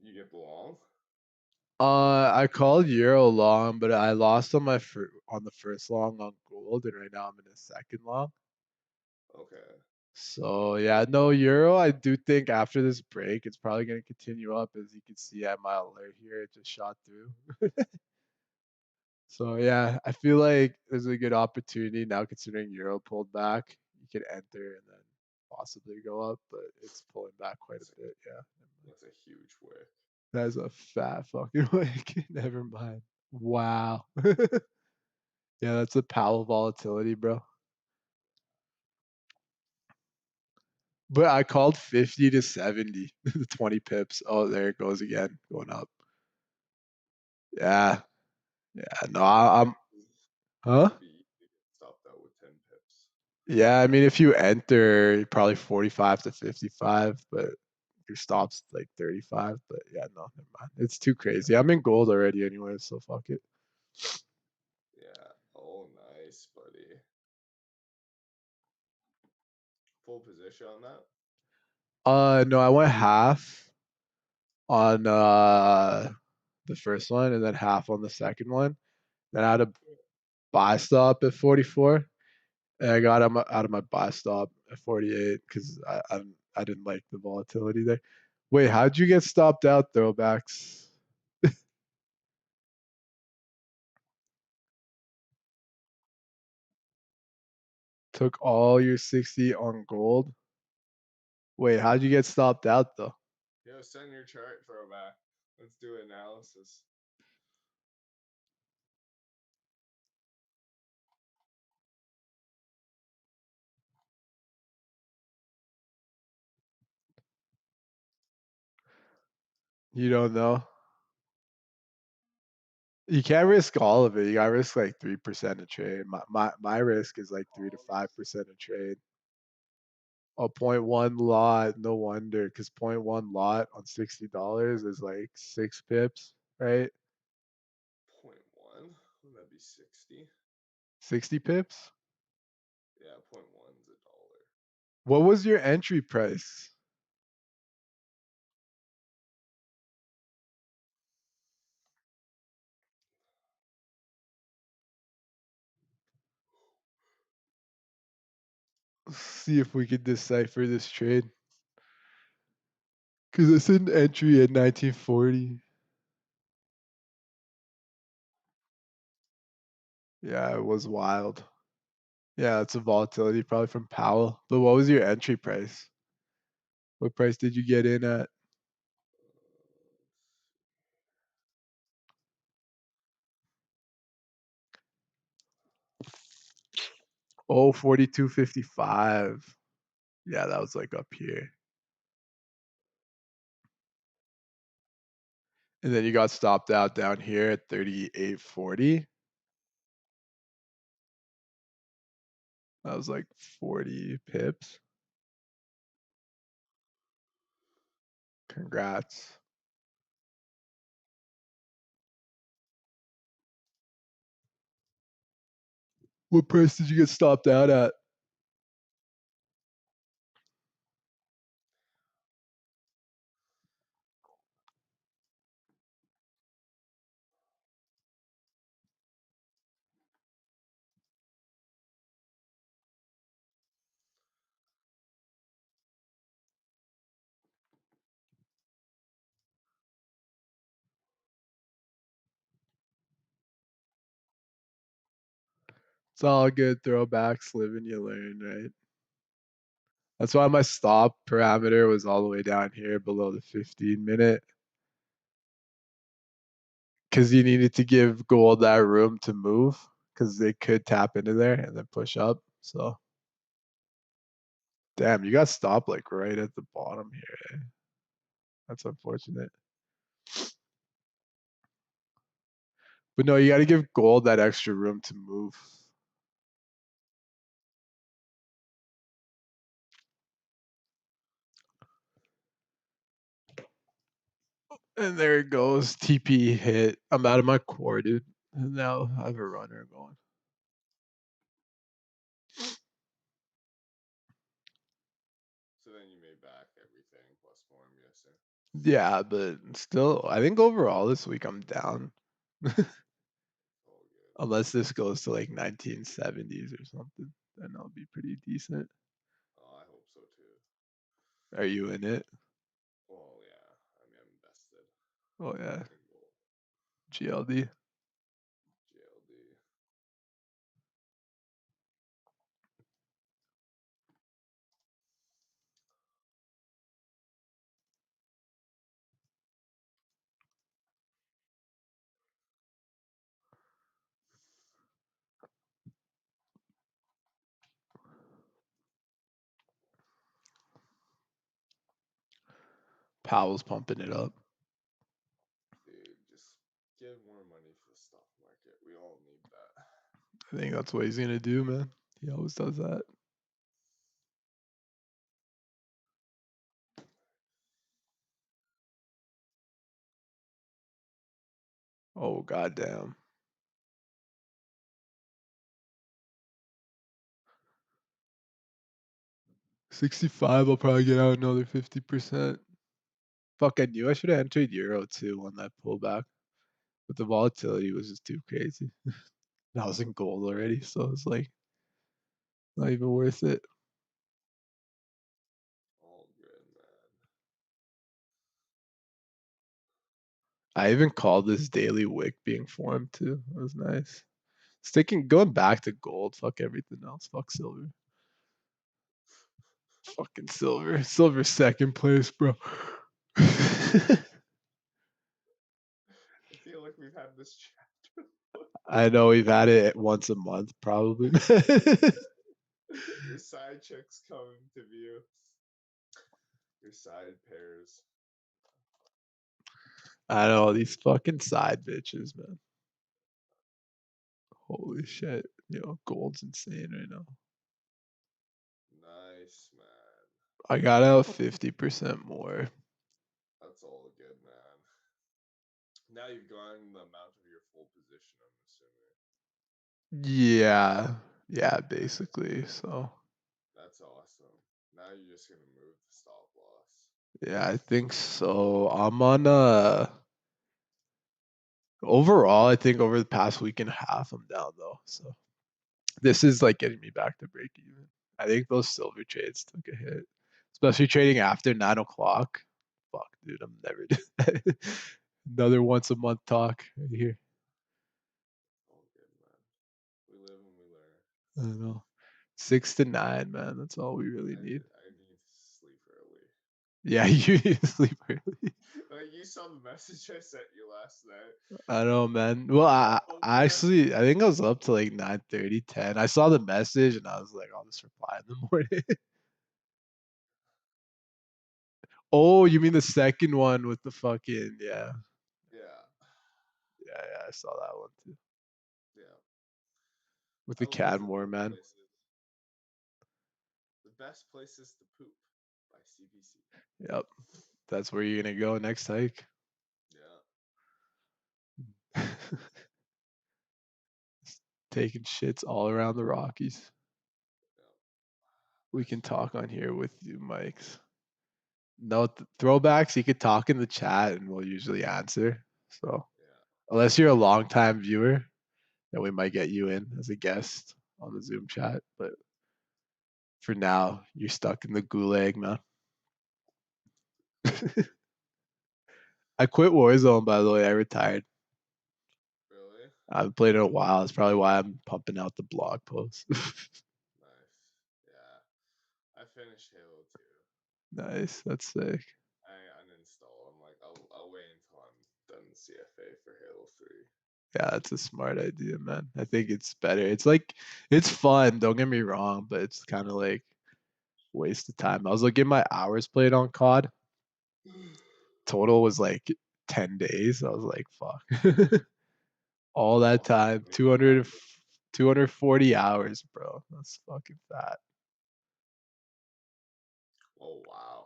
You get long? I called Euro long, but I lost on on the first long on gold, and right now I'm in a second long. Okay. So yeah, no Euro. I do think after this break, it's probably gonna continue up. As you can see at my alert here, it just shot through. So yeah, I feel like there's a good opportunity now considering Euro pulled back. You could enter and then possibly go up, but it's pulling back quite a bit. Yeah, That's a huge wick. that's a fat fucking wick. Never mind. Wow. Yeah, that's a Powell volatility, bro. But I called 50 to 70, the 20 pips. Oh, there it goes again, going up. Yeah. Yeah. No, I'm. Huh? It'd be easy to get stopped out with 10 pips. Yeah, I mean, if you enter, probably 45 to 55, but your stop's like 35. But yeah, no, never mind. It's too crazy. I'm in gold already anyway, so fuck it. Yeah. Oh, nice, buddy. Full position on that? No, I went half on the first one and then half on the second one. Then I had a buy stop at 44. And I got out of my buy stop at 48 because I didn't like the volatility there. Wait, how'd you get stopped out, throwbacks? Took all your 60 on gold. Wait, how'd you get stopped out though? Yo, send your chart throwback. Let's do analysis. You don't know? You can't risk all of it. You gotta risk like 3% a trade. My risk is like 3 to 5% a trade. Oh, 0.1 lot, no wonder, because 0.1 lot on $60 is like 6 pips, right? 0.1? Wouldn't that be 60? 60 pips? Yeah, 0.1's $1. What was your entry price? See if we could decipher this trade. Because it's an entry at 1940. Yeah, it was wild. Yeah, it's a volatility probably from Powell. But what was your entry price? What price did you get in at? Oh, 42.55. Yeah, that was like up here. And then you got stopped out down here at 38.40. That was like 40 pips. Congrats. What price did you get stopped out at? It's all good throwbacks, live and you learn, right? That's why my stop parameter was all the way down here below the 15-minute. Because you needed to give gold that room to move. Because they could tap into there and then push up. So, damn, you got stopped like right at the bottom here. Eh? That's unfortunate. But no, you got to give gold that extra room to move. And there it goes. TP hit. I'm out of my core, dude. And now I have a runner going. So then you made back everything plus more, I'm guessing. Yeah, but still, I think overall this week I'm down. All good. Unless this goes to like 1970s or something, then I'll be pretty decent. Oh, I hope so too. Are you in it? Well, yeah. I mean, I'm invested. Oh yeah, In gold. GLD. GLD. Powell's pumping it up. Dude, just give more money for the stock market. We all need that. I think that's what he's gonna do, man. He always does that. Oh goddamn. 65, I'll probably get out another 50%. Fuck, I knew I should have entered Euro too on that pullback. But the volatility was just too crazy. And I was in gold already, so it's like not even worth it. All good, man. I even called this daily wick being formed too. That was nice. Sticking going back to gold, fuck everything else. Fuck silver. Fucking silver. Silver second place, bro. I feel like we've had this chat. I know we've had it once a month, probably. Your side chicks coming to view. Your side pairs. I know these fucking side bitches, man. Holy shit. Gold's insane right now. Nice, man. I got out 50% more. That's all good, man. Now you've gone the amount of your full position, I'm assuming. Yeah. Yeah, basically. So, That's awesome. Now you're just gonna move the stop loss. yeah, I think so. I'm on overall, I think over the past week and a half, I'm down though. So, this is like getting me back to break even. I think those silver trades took a hit, especially trading after 9 o'clock. Fuck, dude, I'm never doing that. Another once a month talk right here. All good, man. We live and we learn. I don't know. 6 to 9, man. That's all we really need. I need to sleep early. Yeah, you need to sleep early. Like you saw the message I sent you last night. I know, man. Well, I Open actually, I think I was up to like 9:30, 10. I saw the message and I was like, I'll just reply in the morning. Oh, you mean the second one with the fucking, yeah. Yeah. Yeah, I saw that one too. Yeah. With I the looked at Cadmore, the man. places. The best places to poop by CBC. Yep. That's where you're gonna go next hike. Yeah. Taking shits all around the Rockies. Yeah. We can talk on here with you, Mikes. No throwbacks, you could talk in the chat and we'll usually answer. So Yeah. unless you're a long time viewer, then we might get you in as a guest on the Zoom chat. But for now, you're stuck in the gulag, man. I quit Warzone, by the way. I retired. Really? I haven't played in a while. That's probably why I'm pumping out the blog posts. Nice. Yeah. I finished Halo 2. Nice. That's sick. I uninstall. I'm like, I'll wait until I'm done CFA for Halo 3. Yeah, that's a smart idea, man. I think it's better. It's like it's fun, don't get me wrong, but it's kind of like waste of time. I was looking at my hours played on COD. Total was like 10 days. I was like, fuck. All that Almost time, 25. 240 hours, bro. That's fucking fat. Oh wow.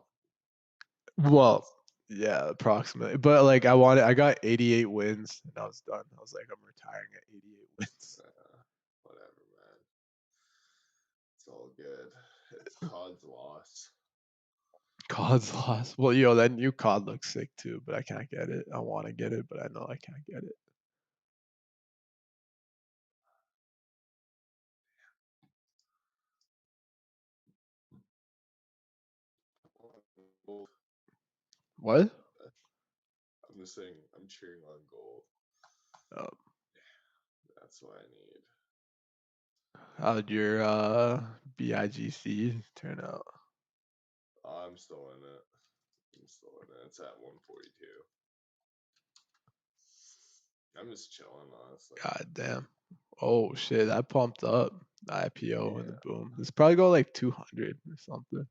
Well, yeah, approximately. But like I got 88 wins and I was done. I was like, I'm retiring at 88 wins. Whatever, man. It's all good. It's COD's loss. COD's lost. Well, yo, that new COD looks sick too, but I can't get it. I want to get it, but I know I can't get it. Gold. What? I'm just saying, I'm cheering on gold. Oh, That's what I need. how'd your BIGC turn out? I'm still in it. It's at 142. I'm just chilling, honestly. God damn. Oh shit, that pumped up. The IPO and the Yeah, boom. It's probably go like 200 or something.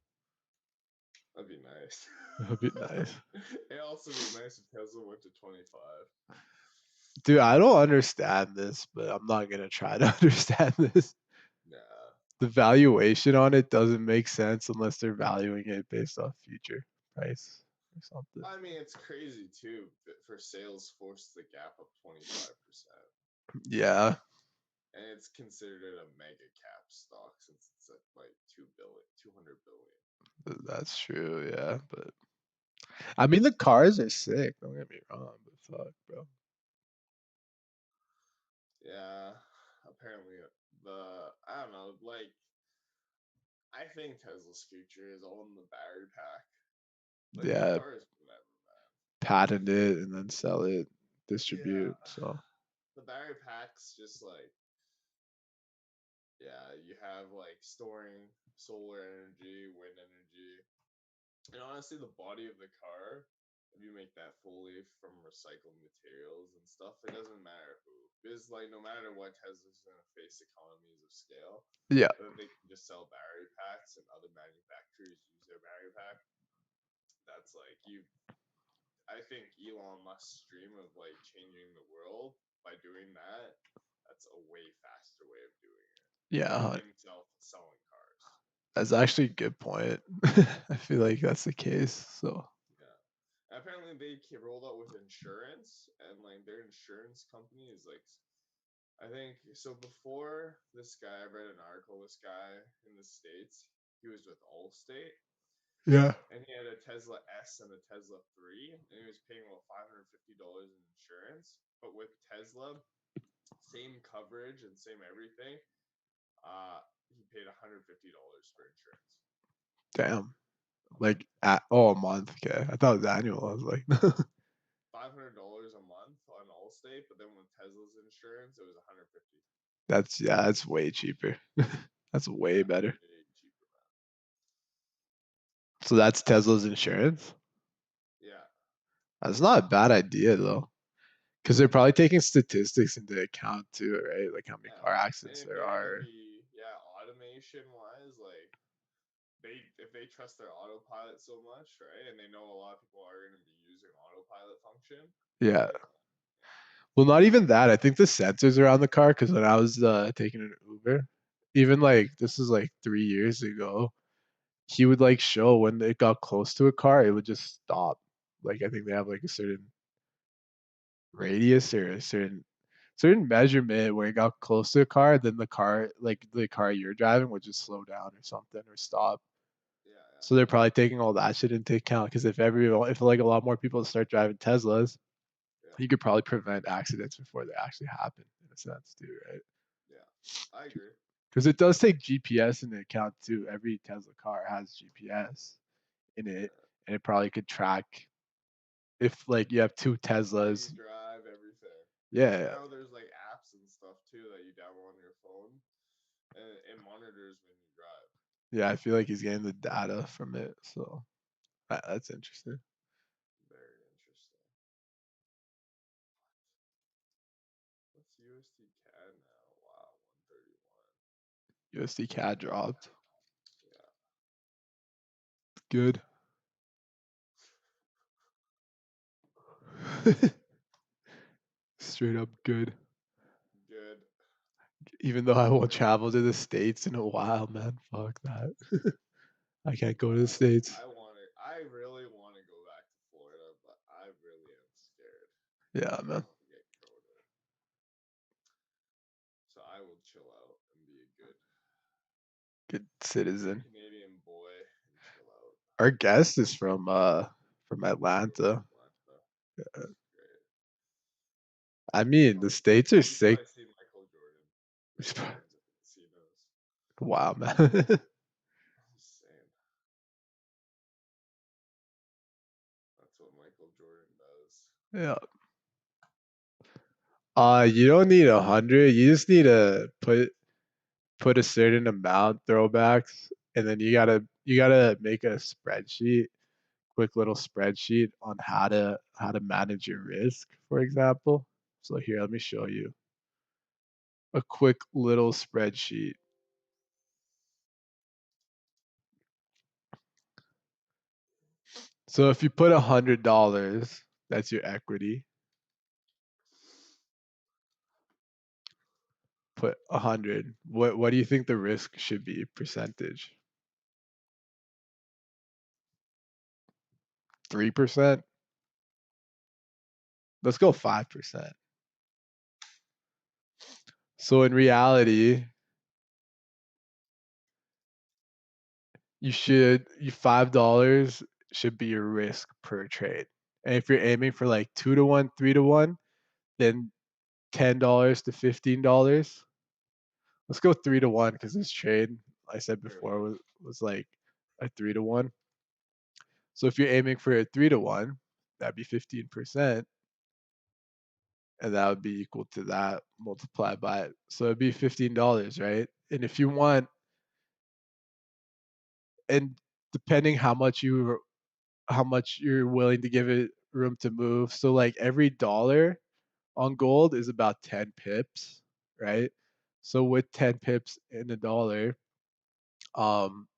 that'd be nice. That'd be nice. It'd also be nice if Tesla went to 25. Dude, I don't understand this, but I'm not gonna try to understand this. Nah. The valuation on it doesn't make sense unless they're valuing it based off future price or something. I mean, it's crazy too. For Salesforce, the gap up 25%. Yeah, And it's considered a mega cap stock since it's at like 200 billion. that's true. Yeah, but I mean the cars are sick. Don't get me wrong, but fuck, bro. Yeah, apparently I don't know, like I think Tesla's future is all in the battery pack. Like the Yeah, cars, whatever, man. patent it and then sell it, Yeah, distribute. So the battery packs just like, yeah, you have like storing solar energy, wind energy, and honestly, the body of the car, if you make that fully from recycled materials and stuff, it doesn't matter who. Because like no matter what, Tesla's gonna face economies of scale. Yeah. That they can just sell battery packs and other manufacturers use their battery pack. That's like you. I think Elon Musk's dream of like changing the world by doing that. That's a way faster way of doing it than Yeah. himself selling cars. That's actually a good point. I feel like that's the case. So Yeah. Apparently they rolled out with insurance, and like their insurance company is like, I think so. Before this guy, I read an article. This guy in the states, he was with Allstate, yeah. and he had a Tesla S and a Tesla 3, and he was paying about $550 in insurance. But with Tesla, same coverage and same everything, he paid $150 for insurance. Damn. Like a month. Okay. I thought it was annual. I was like, $500 a month on Allstate, but then with Tesla's insurance, it was 150. that's way cheaper. That's way Yeah, better. way cheaper, man. So that's Tesla's insurance. Yeah, That's not a bad idea though, because they're probably taking statistics into account too, right? Like how many yeah. car And accidents if there they're gonna are. be, yeah, automation wise, like if they trust their autopilot so much, right, and they know a lot of people are gonna be using autopilot function, Yeah. like, Well, not even that. I think the sensors around the car, because when I was taking an Uber, even like this is like 3 years ago, he would like show when it got close to a car, it would just stop. Like I think they have like a certain radius or a certain measurement where it got close to a car, then the car you're driving would just slow down or something or stop. yeah, yeah, So they're probably taking all that shit into account because if like a lot more people start driving Teslas, yeah, you could probably prevent accidents before they actually happen in a sense too, right? yeah. I agree. Because it does take GPS into account too. Every Tesla car has GPS in it, Yeah. and it probably could track if like you have two Where you Teslas. drive, everything. And Yeah, now there's like apps and stuff too that you download on your phone, and it monitors when you drive. yeah. I feel like he's getting the data from it, so that's interesting. Very interesting. What's USD CAD now? Wow, 131. USD CAD dropped. Yeah, Good. Straight up good. good. Even though I won't travel to the States in a while, man. Fuck that. I can't go to the States. I really want to go back to Florida, but I really am scared. Yeah, I man. don't want to get coded. So I will chill out and be a good Good citizen. Canadian boy and chill out. Our guest is from From Atlanta. Atlanta. That's great. I mean, the States are You sick. probably see Michael Jordan many times at the casinos. Wow, man. I'm just saying. That's what Michael Jordan does. Yeah. You don't need 100. You just need to put a certain amount throwbacks, and then you gotta make a spreadsheet, quick little spreadsheet on how to manage your risk, for example. So here, let me show you a quick little spreadsheet. So if you put $100, that's your equity. Put 100. What do you think the risk should be percentage? 3%? Let's go 5%. So in reality, you $5 should be your risk per trade. And if you're aiming for like 2 to 1, 3 to 1, then $10 to $15. Let's go 3 to 1 because this trade I said Very before good. was like a 3 to 1. So if you're aiming for a 3 to 1, that'd be 15%, and that would be equal to that multiplied by it. So it'd be $15, right? And if you want and depending how much you're willing to give it room to move. So like every dollar on gold is about 10 pips, right? So with 10 pips in a dollar, um,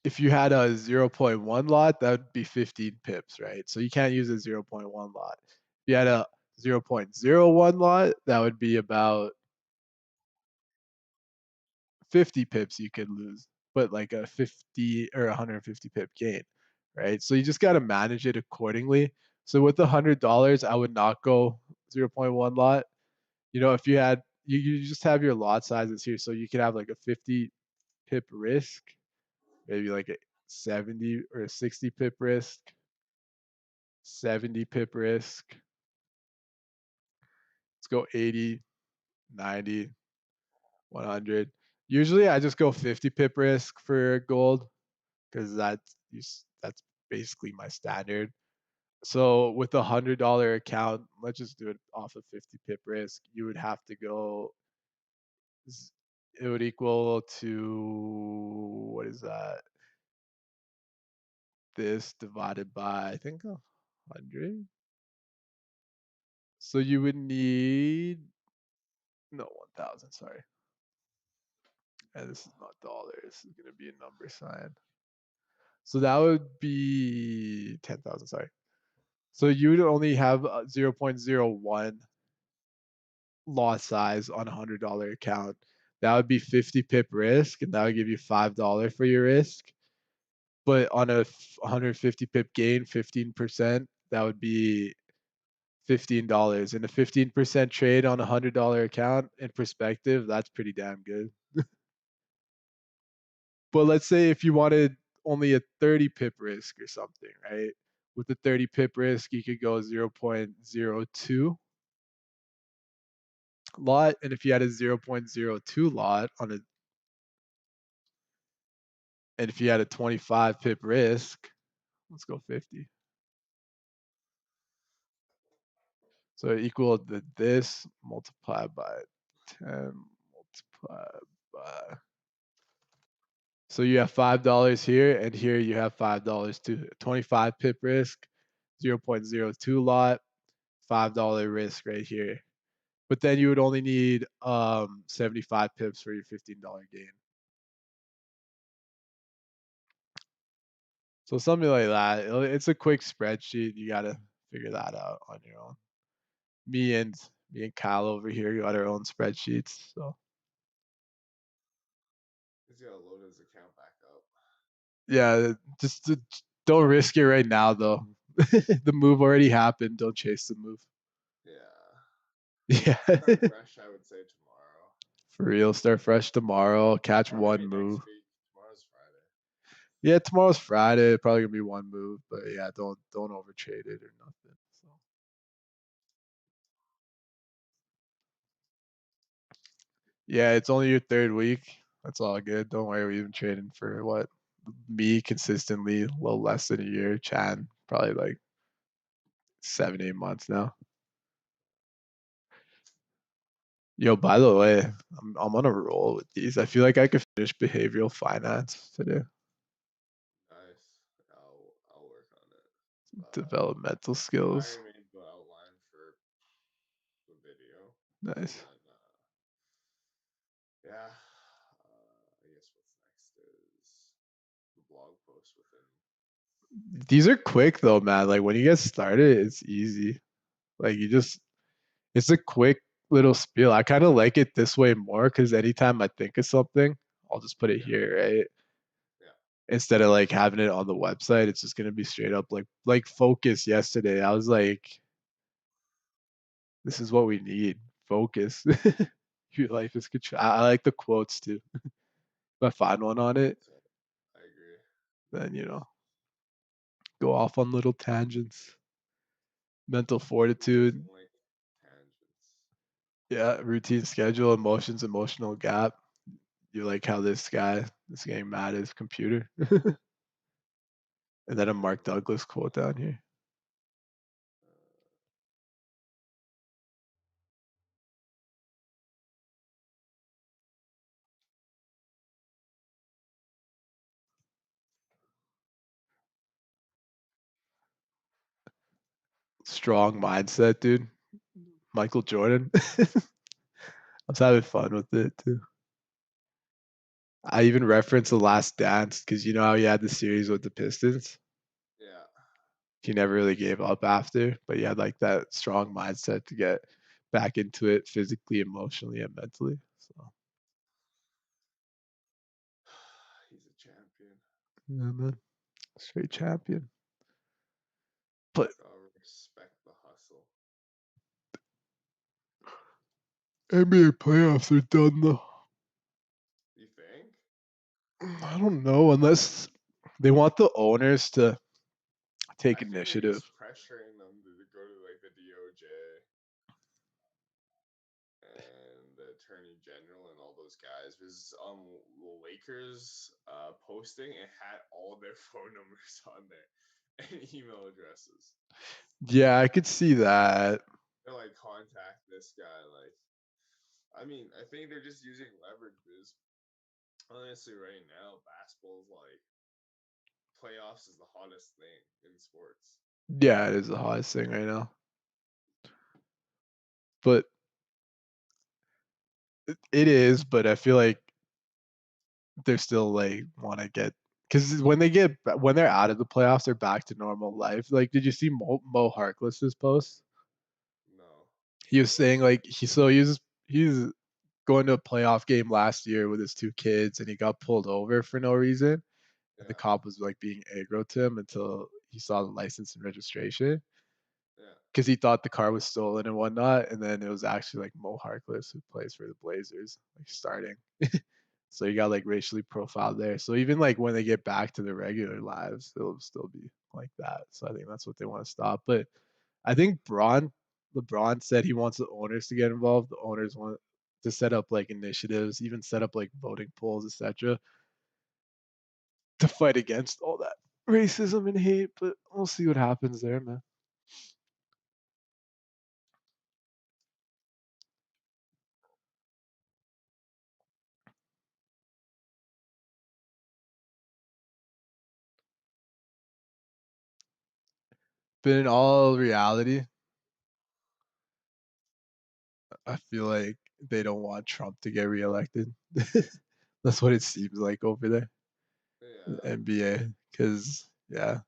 if you had a zero point 0.1 lot, that would be 15 pips, right? So you can't use a zero point 0.1 lot. If you had a 0.01 lot, that would be about 50 pips you could lose, but like a 50 or 150 pip gain, right? So you just got to manage it accordingly. So with the $100, I would not go 0.1 lot. You know, if you had, you just have your lot sizes here. So you could have like a 50 pip risk, maybe like a 70 or a 60 pip risk, 70 pip risk. Let's go 80, 90, 100. Usually I just go 50 pip risk for gold because that's basically my standard. So with a $100 account, let's just do it off of 50 pip risk. You would have to go. It would equal to what is that? This divided by I think 100. So you would need no 1,000. Sorry, and this is not dollars. This is gonna be a number sign. So that would be 10,000. Sorry. So you would only have 0.01 lot size on a $100 account. That would be 50 pip risk, and that would give you $5 for your risk. But on a 150 pip gain, 15%, that would be $15. And a 15% trade on a $100 account, in perspective, that's pretty damn good. But let's say if you wanted only a 30 pip risk or something, right? With the 30 pip risk, you could go 0.02 lot. And if you had a 0.02 lot on a, and if you had a 25 pip risk, let's go 50. So equal to this multiplied by 10 multiplied by. So you have $5 here, and here you have $5 too. 25 pip risk, 0.02 lot, $5 risk right here. But then you would only need 75 pips for your $15 gain. So something like that. It's a quick spreadsheet. You gotta figure that out on your own. Me and Kyle over here got our own spreadsheets. So He's gotta load his account back up. yeah, just don't risk it right now though. The move already happened. Don't chase the move. Yeah. Yeah. Start fresh, I would say tomorrow. For real, start fresh tomorrow. Catch Or one maybe move. next week. Tomorrow's Friday. Yeah, tomorrow's Friday. Probably gonna be one move, but yeah, don't overtrade it or nothing. So yeah, it's only your third week. That's all good. Don't worry, we've been trading for what me consistently a little less than a year. Chan probably like 7, 8 months now. Yo, by the way, I'm on a roll with these. I feel like I could finish behavioral finance today. Nice. I'll work on it. Developmental skills. I made the outline for the video. Nice. And yeah. I guess what's next is the blog post within. These are quick though, man. Like when you get started, it's easy. Like it's a quick little spiel. I kind of like it this way more because anytime I think of something, I'll just put it here, right? Yeah. Instead of like having it on the website, it's just gonna be straight up like focus yesterday. I was like, this is what we need. Focus. Your life is control. I like the quotes too. If I find one on it, So I agree. then go off on little tangents. Mental fortitude. Like tangents. Yeah, routine schedule, emotions, emotional gap. You like how this guy is getting mad at his computer. And then a Mark Douglas quote down here. Strong mindset, dude. Michael Jordan. I was having fun with it too. I even referenced The Last Dance because you know how he had the series with the Pistons. Yeah. He never really gave up after, but he had like that strong mindset to get back into it physically, emotionally, and mentally. So He's a champion. yeah, man, straight champion. But Gotta respect the hustle. NBA playoffs are done though. You think? I don't know unless they want the owners to take I think initiative. he's pressuring them to go to like the DOJ and the Attorney General and all those guys. Because the Lakers posting, it had all their phone numbers on there and email addresses. Yeah, I could see that. They're like, contact this guy. Like, I mean, I think they're just using leverage. Because honestly, right now, basketball's like playoffs is the hottest thing in sports. Yeah, it is the hottest thing right now. But it is, but I feel like they're still like want to get because when they're out of the playoffs, they're back to normal life. Like, did you see Mo Harkless's post? No. He was saying like he's going to a playoff game last year with his two kids, and he got pulled over for no reason, and the Yeah. cop was like being aggro to him until he saw the license and registration Yeah. because he thought the car was stolen and whatnot, and then it was actually like Mo Harkless who plays for the Blazers, like starting. So you got like racially profiled there. So even like when they get back to their regular lives, it'll still be like that. So I think that's what they want to stop. But I think LeBron said he wants the owners to get involved. The owners want to set up like initiatives, even set up like voting polls, etc., to fight against all that racism and hate. But we'll see what happens there, man. But in all reality, I feel like they don't want Trump to get reelected. That's what it seems like over there, Yeah. NBA. Because yeah,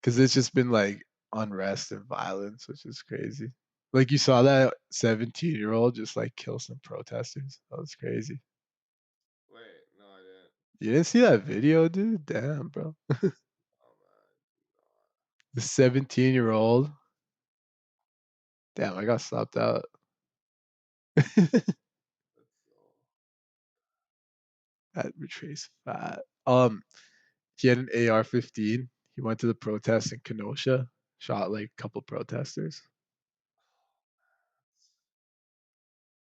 because it's just been like unrest and violence, which is crazy. Like you saw that 17-year-old just like kill some protesters. That was crazy. Wait, no, I didn't. You didn't see that video, dude? Damn, bro. Oh man, The 17-year-old. Damn, I got stopped out. that's all. At Retrace Fat. He had an AR-15. He went to the protest in Kenosha, shot like a couple protesters.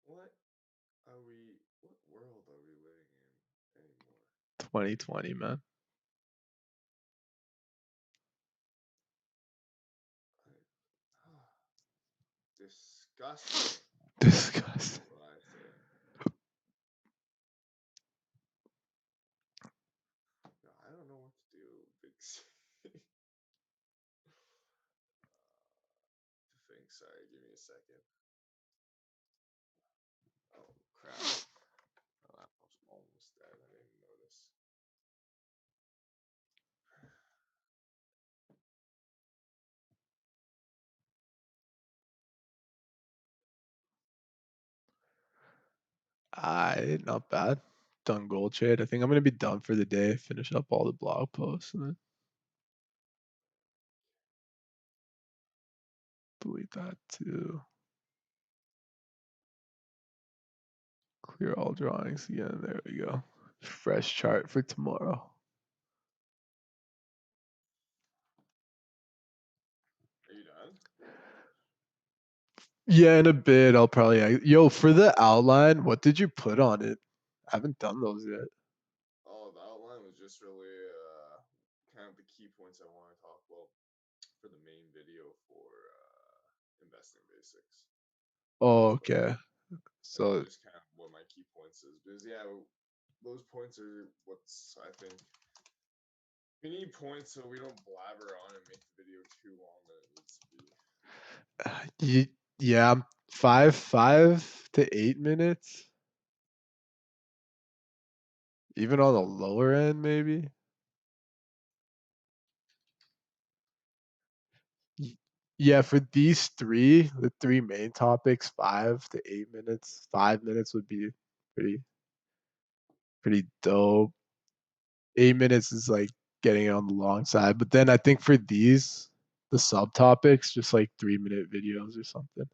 What are we? What world are we living in anymore? 2020, man. Disgusting. Disgusting. What I say. No, I don't know what to do. Big C. To think. Sorry, give me a second. Oh crap! My laptop's almost dead. I didn't even notice. Not bad. Done gold trade. I think I'm gonna be done for the day. Finish up all the blog posts and then delete that too. Clear all drawings again. There we go. Fresh chart for tomorrow. Are you done? Yeah, in a bit I'll probably yo for the outline. What did you put on it? I haven't done those yet. Oh, the outline was just really kind of the key points I want to talk about for the main video for investing basics. Oh, So okay. that's So just kind of what my key points is. Because yeah, those points are what's I think We need points so we don't blabber on and make the video too long than it needs to be. Yeah, 5 to 8 minutes. Even on the lower end, maybe. Yeah, for these three, the three main topics, 5 to 8 minutes. 5 minutes would be pretty dope. 8 minutes is like getting on the long side. But then I think for these, the subtopics, just like 3 minute videos or something.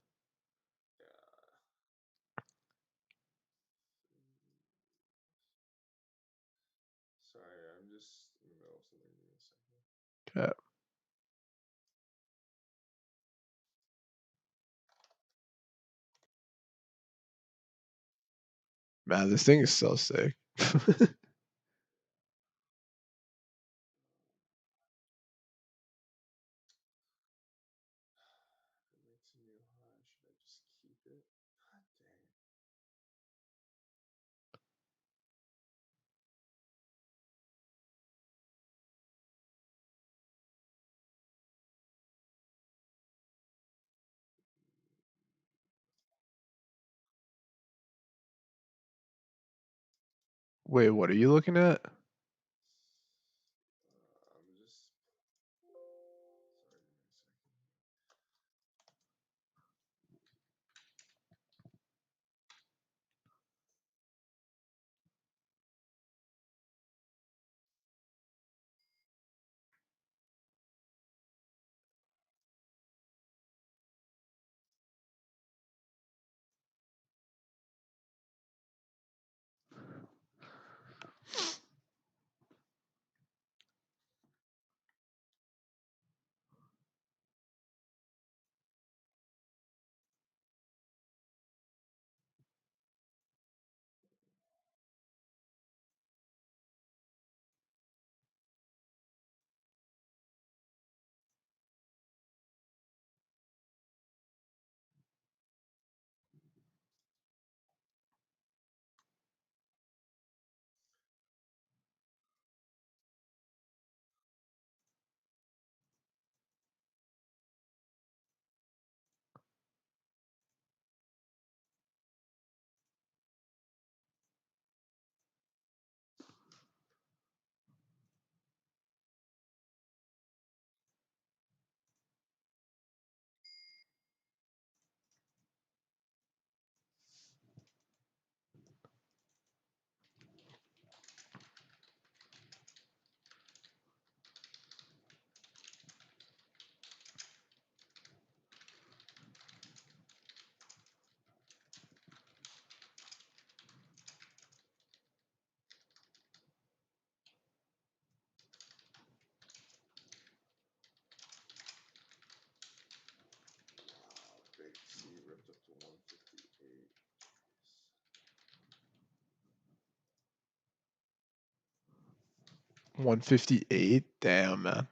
Sorry, I'm just in the middle of something. Give me a second. Okay. Man, this thing is so sick. It makes a new high. Should I just keep it? God dang. Wait, what are you looking at? I'm just. Sorry, give me a second. Wow, big C ripped up to 158. Jeez. 158? Damn, man.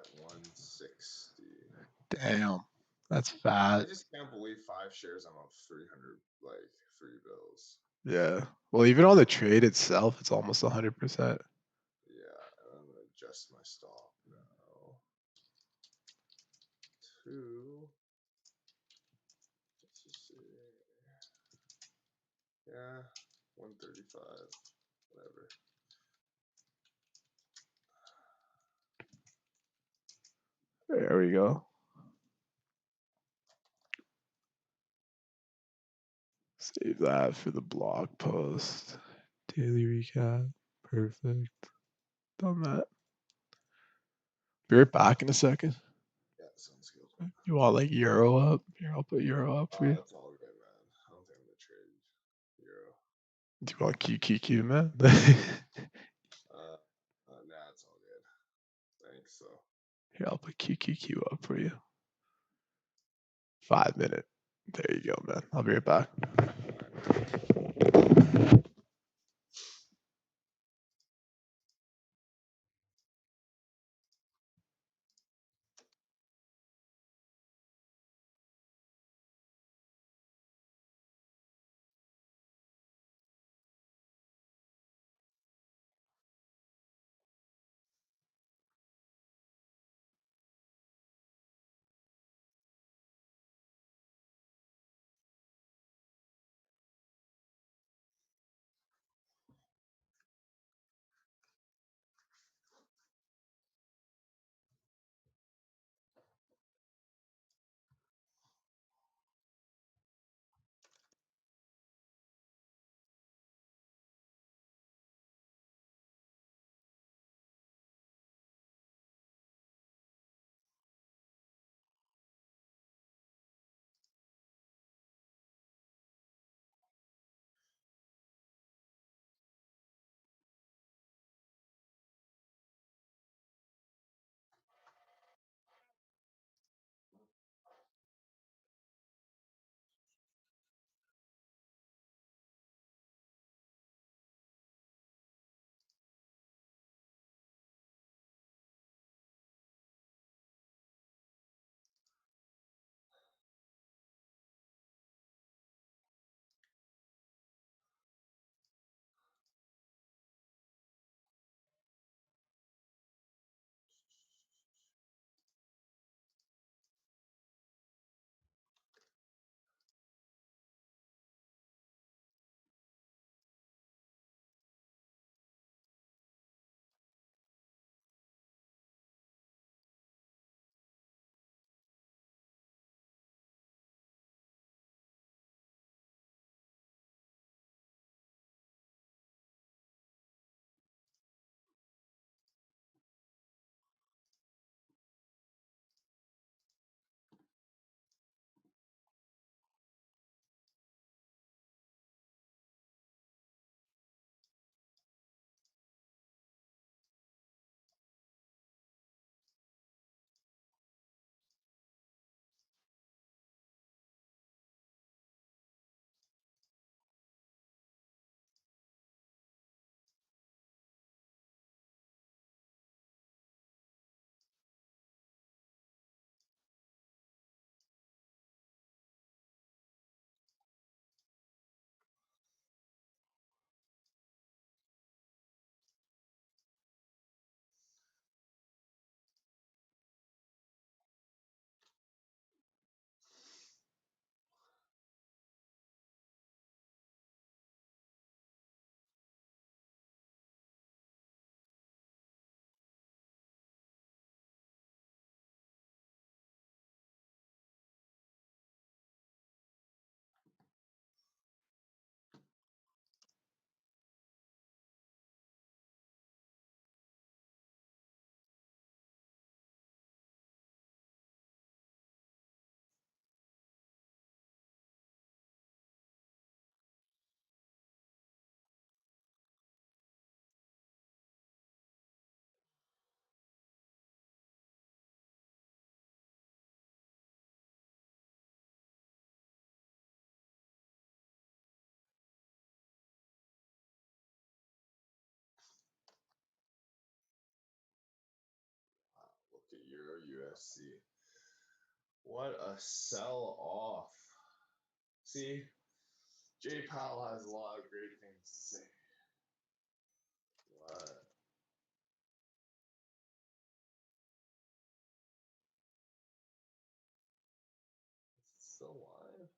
at 160. Damn, that's I fat. just can't believe 5 shares. I'm up 300 like free bills. Yeah. Well, even on the trade itself, it's almost 100%. Yeah, and I'm gonna adjust my stop now to. Let's just see. Yeah, 135. Whatever. There we go. Save that for the blog post. Daily recap. Perfect. Done that. Be right back in a second. Yeah, sounds good. You want like Euro up? Here, I'll put Euro up for you. That's all good, man. I don't think I'm gonna trade Euro. Do you want QQQ, man? Nah, it's all good. Thanks. So. Here, I'll put QQQ up for you. 5 minute. There you go, man. I'll be right back. USC. What a sell off. See, Jay Powell has a lot of great things to say. What? Is it still live?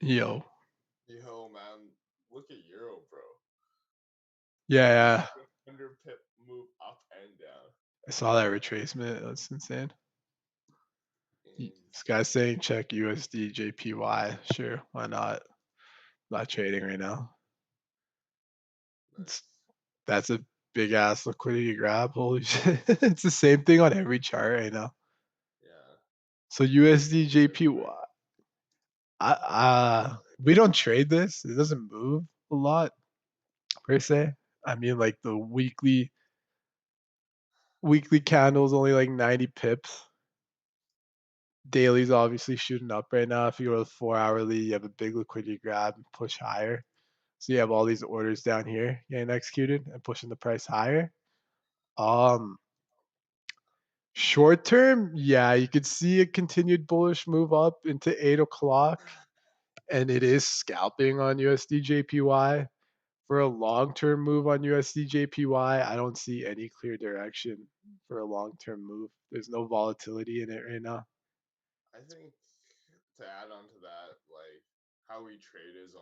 Yo. Yo, man, look at Euro, bro. Yeah. 100 pip move up and down. I saw that retracement. That's insane. This guy's saying check USD JPY. Sure, why not? Not trading right now. That's a big ass liquidity grab. Holy shit. It's the same thing on every chart right now. Yeah. So USD JPY. We don't trade this. It doesn't move a lot per se. I mean, like the weekly candles only like 90 pips. Daily's obviously shooting up right now. If you go to the 4 hourly, you have a big liquidity grab and push higher. So you have all these orders down here getting executed and pushing the price higher. Short term, yeah, you could see a continued bullish move up into 8 o'clock, and it is scalping on USD JPY. For a long term move on USD JPY, I don't see any clear direction for a long term move. There's no volatility in it right now. I think to add on to that, like how we trade is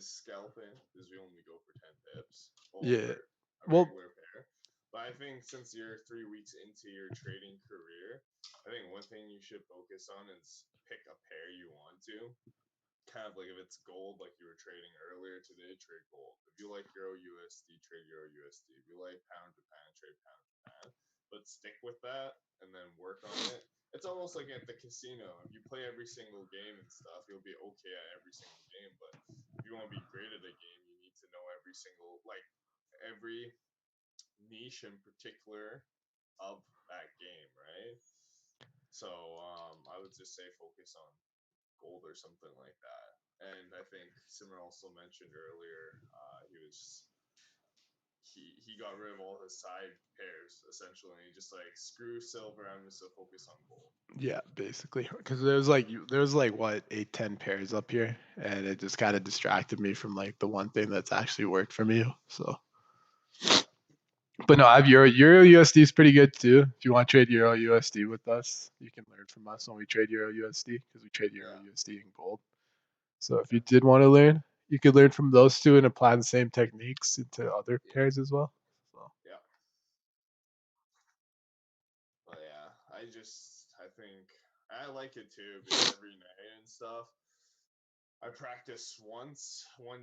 scalping because we only go for 10 pips Yeah. over a Well, regular pair. But I think since you're 3 weeks into your trading career, I think one thing you should focus on is pick a pair you want to. Kind of like if it's gold, like you were trading earlier today, trade gold. If you like Euro USD, trade Euro USD. If you like pound to pound, trade pound to pound. But stick with that and then work on it. It's almost like at the casino. If you play every single game and stuff, you'll be okay at every single game. But if you want to be great at a game, you need to know every niche in particular of that game, right? So I would just say focus on gold or something like that. And I think Simar also mentioned earlier, he got rid of all his side pairs essentially. He just like screw silver. I'm just gonna focus on gold. yeah, basically, because there's like what 8, 10 pairs up here, and it just kind of distracted me from like the one thing that's actually worked for me. So, But no, I have Euro USD is pretty good too. If you want to trade Euro USD with us, you can learn from us when we trade Euro USD because we trade Euro Yeah. USD in gold. So if you did want to learn, you could learn from those two and apply the same techniques into other pairs as well. So. Yeah. But yeah, I think I like it too because every night and stuff, I practice one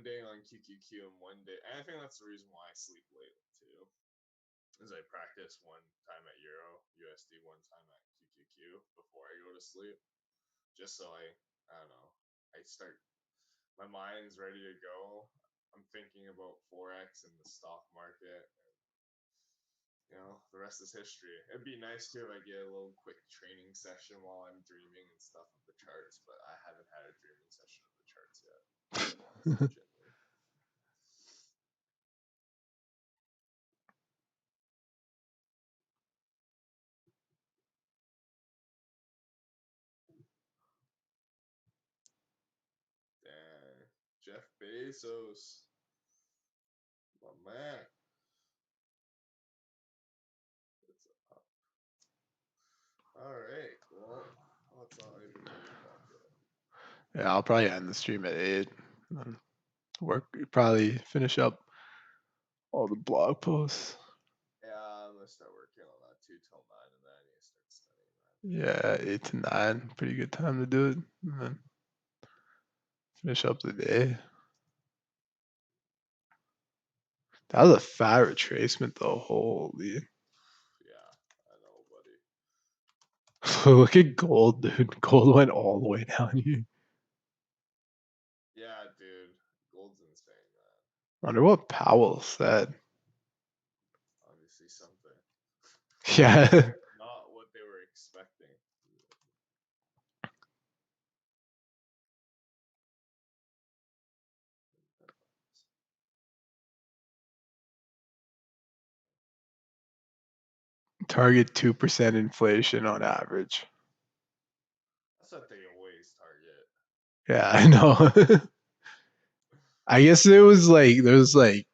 day on QQQ and one day, and I think that's the reason why I sleep late too. Is I practice one time at Euro USD, one time at QQQ before I go to sleep, just so I don't know, I start my mind's ready to go. I'm thinking about Forex and the stock market. The rest is history. It'd be nice too if I get a little quick training session while I'm dreaming and stuff of the charts, but I haven't had a dreaming session of the charts yet, unfortunately. Dang. Jeff Bezos. My man. It's up. Alright, well, it's not even 8 o'clock yet. Yeah, I'll probably end the stream at 8. And then probably finish up all the blog posts. Yeah, I'm gonna start working on that too till 9, and then I need to start studying that. Yeah, 8 to 9. Pretty good time to do it. And then finish up the day. That was a fat retracement though. Holy. Yeah, I know, buddy. Look at gold, dude. Gold went all the way down here. Yeah, dude. Gold's insane, man. I wonder what Powell said. Obviously something. Yeah. Not what they were expecting. Target 2% inflation on average. That's what they always target. Yeah, I know. I guess there's like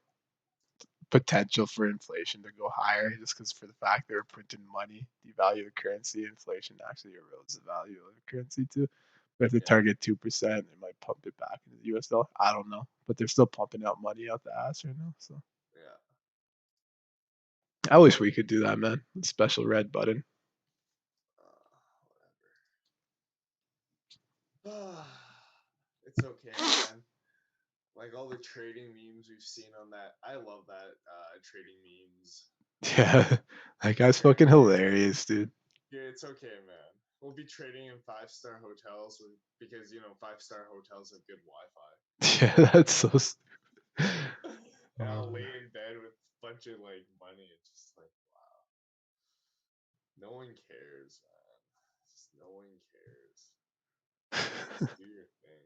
potential for inflation to go higher just because for the fact they're printing money, devalue the currency, inflation actually erodes the value of the currency too. But if they target 2%, it might pump it back into the US dollar. I don't know. But they're still pumping out money out the ass right now. So Yeah. I wish we could do that, man. Special red button. Whatever. It's okay, man. Like all the trading memes we've seen on that. I love that trading memes. Yeah. That guy's fucking hilarious, dude. Yeah, it's okay, man. We'll be trading in 5-star hotels because 5-star hotels have good Wi-Fi. Yeah, that's so stupid. And I'll lay in bed with a bunch of money. It's just like, wow. No one cares, man. Just no one cares. Just do your thing.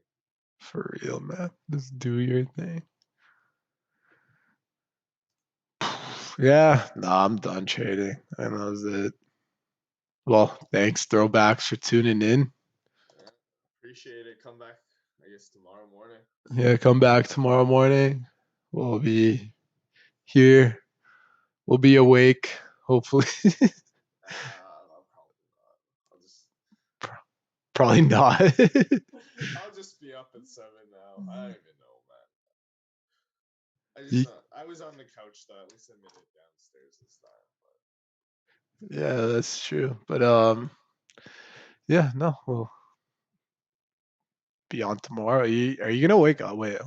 For real, man. Just do your thing. Yeah, nah, I'm done trading. I know that was it. Well, thanks, throwbacks, for tuning in. Yeah, appreciate it. Come back, I guess, tomorrow morning. Yeah, come back tomorrow morning. We'll be here. We'll be awake, hopefully. Probably not. I'll just. Probably not. I'll just be up at 7 now. I don't even know, man. You- I was on the couch though. At least I made it downstairs this time. But yeah, that's true. But yeah, no, we'll be on tomorrow. Are you gonna wake up? Wait,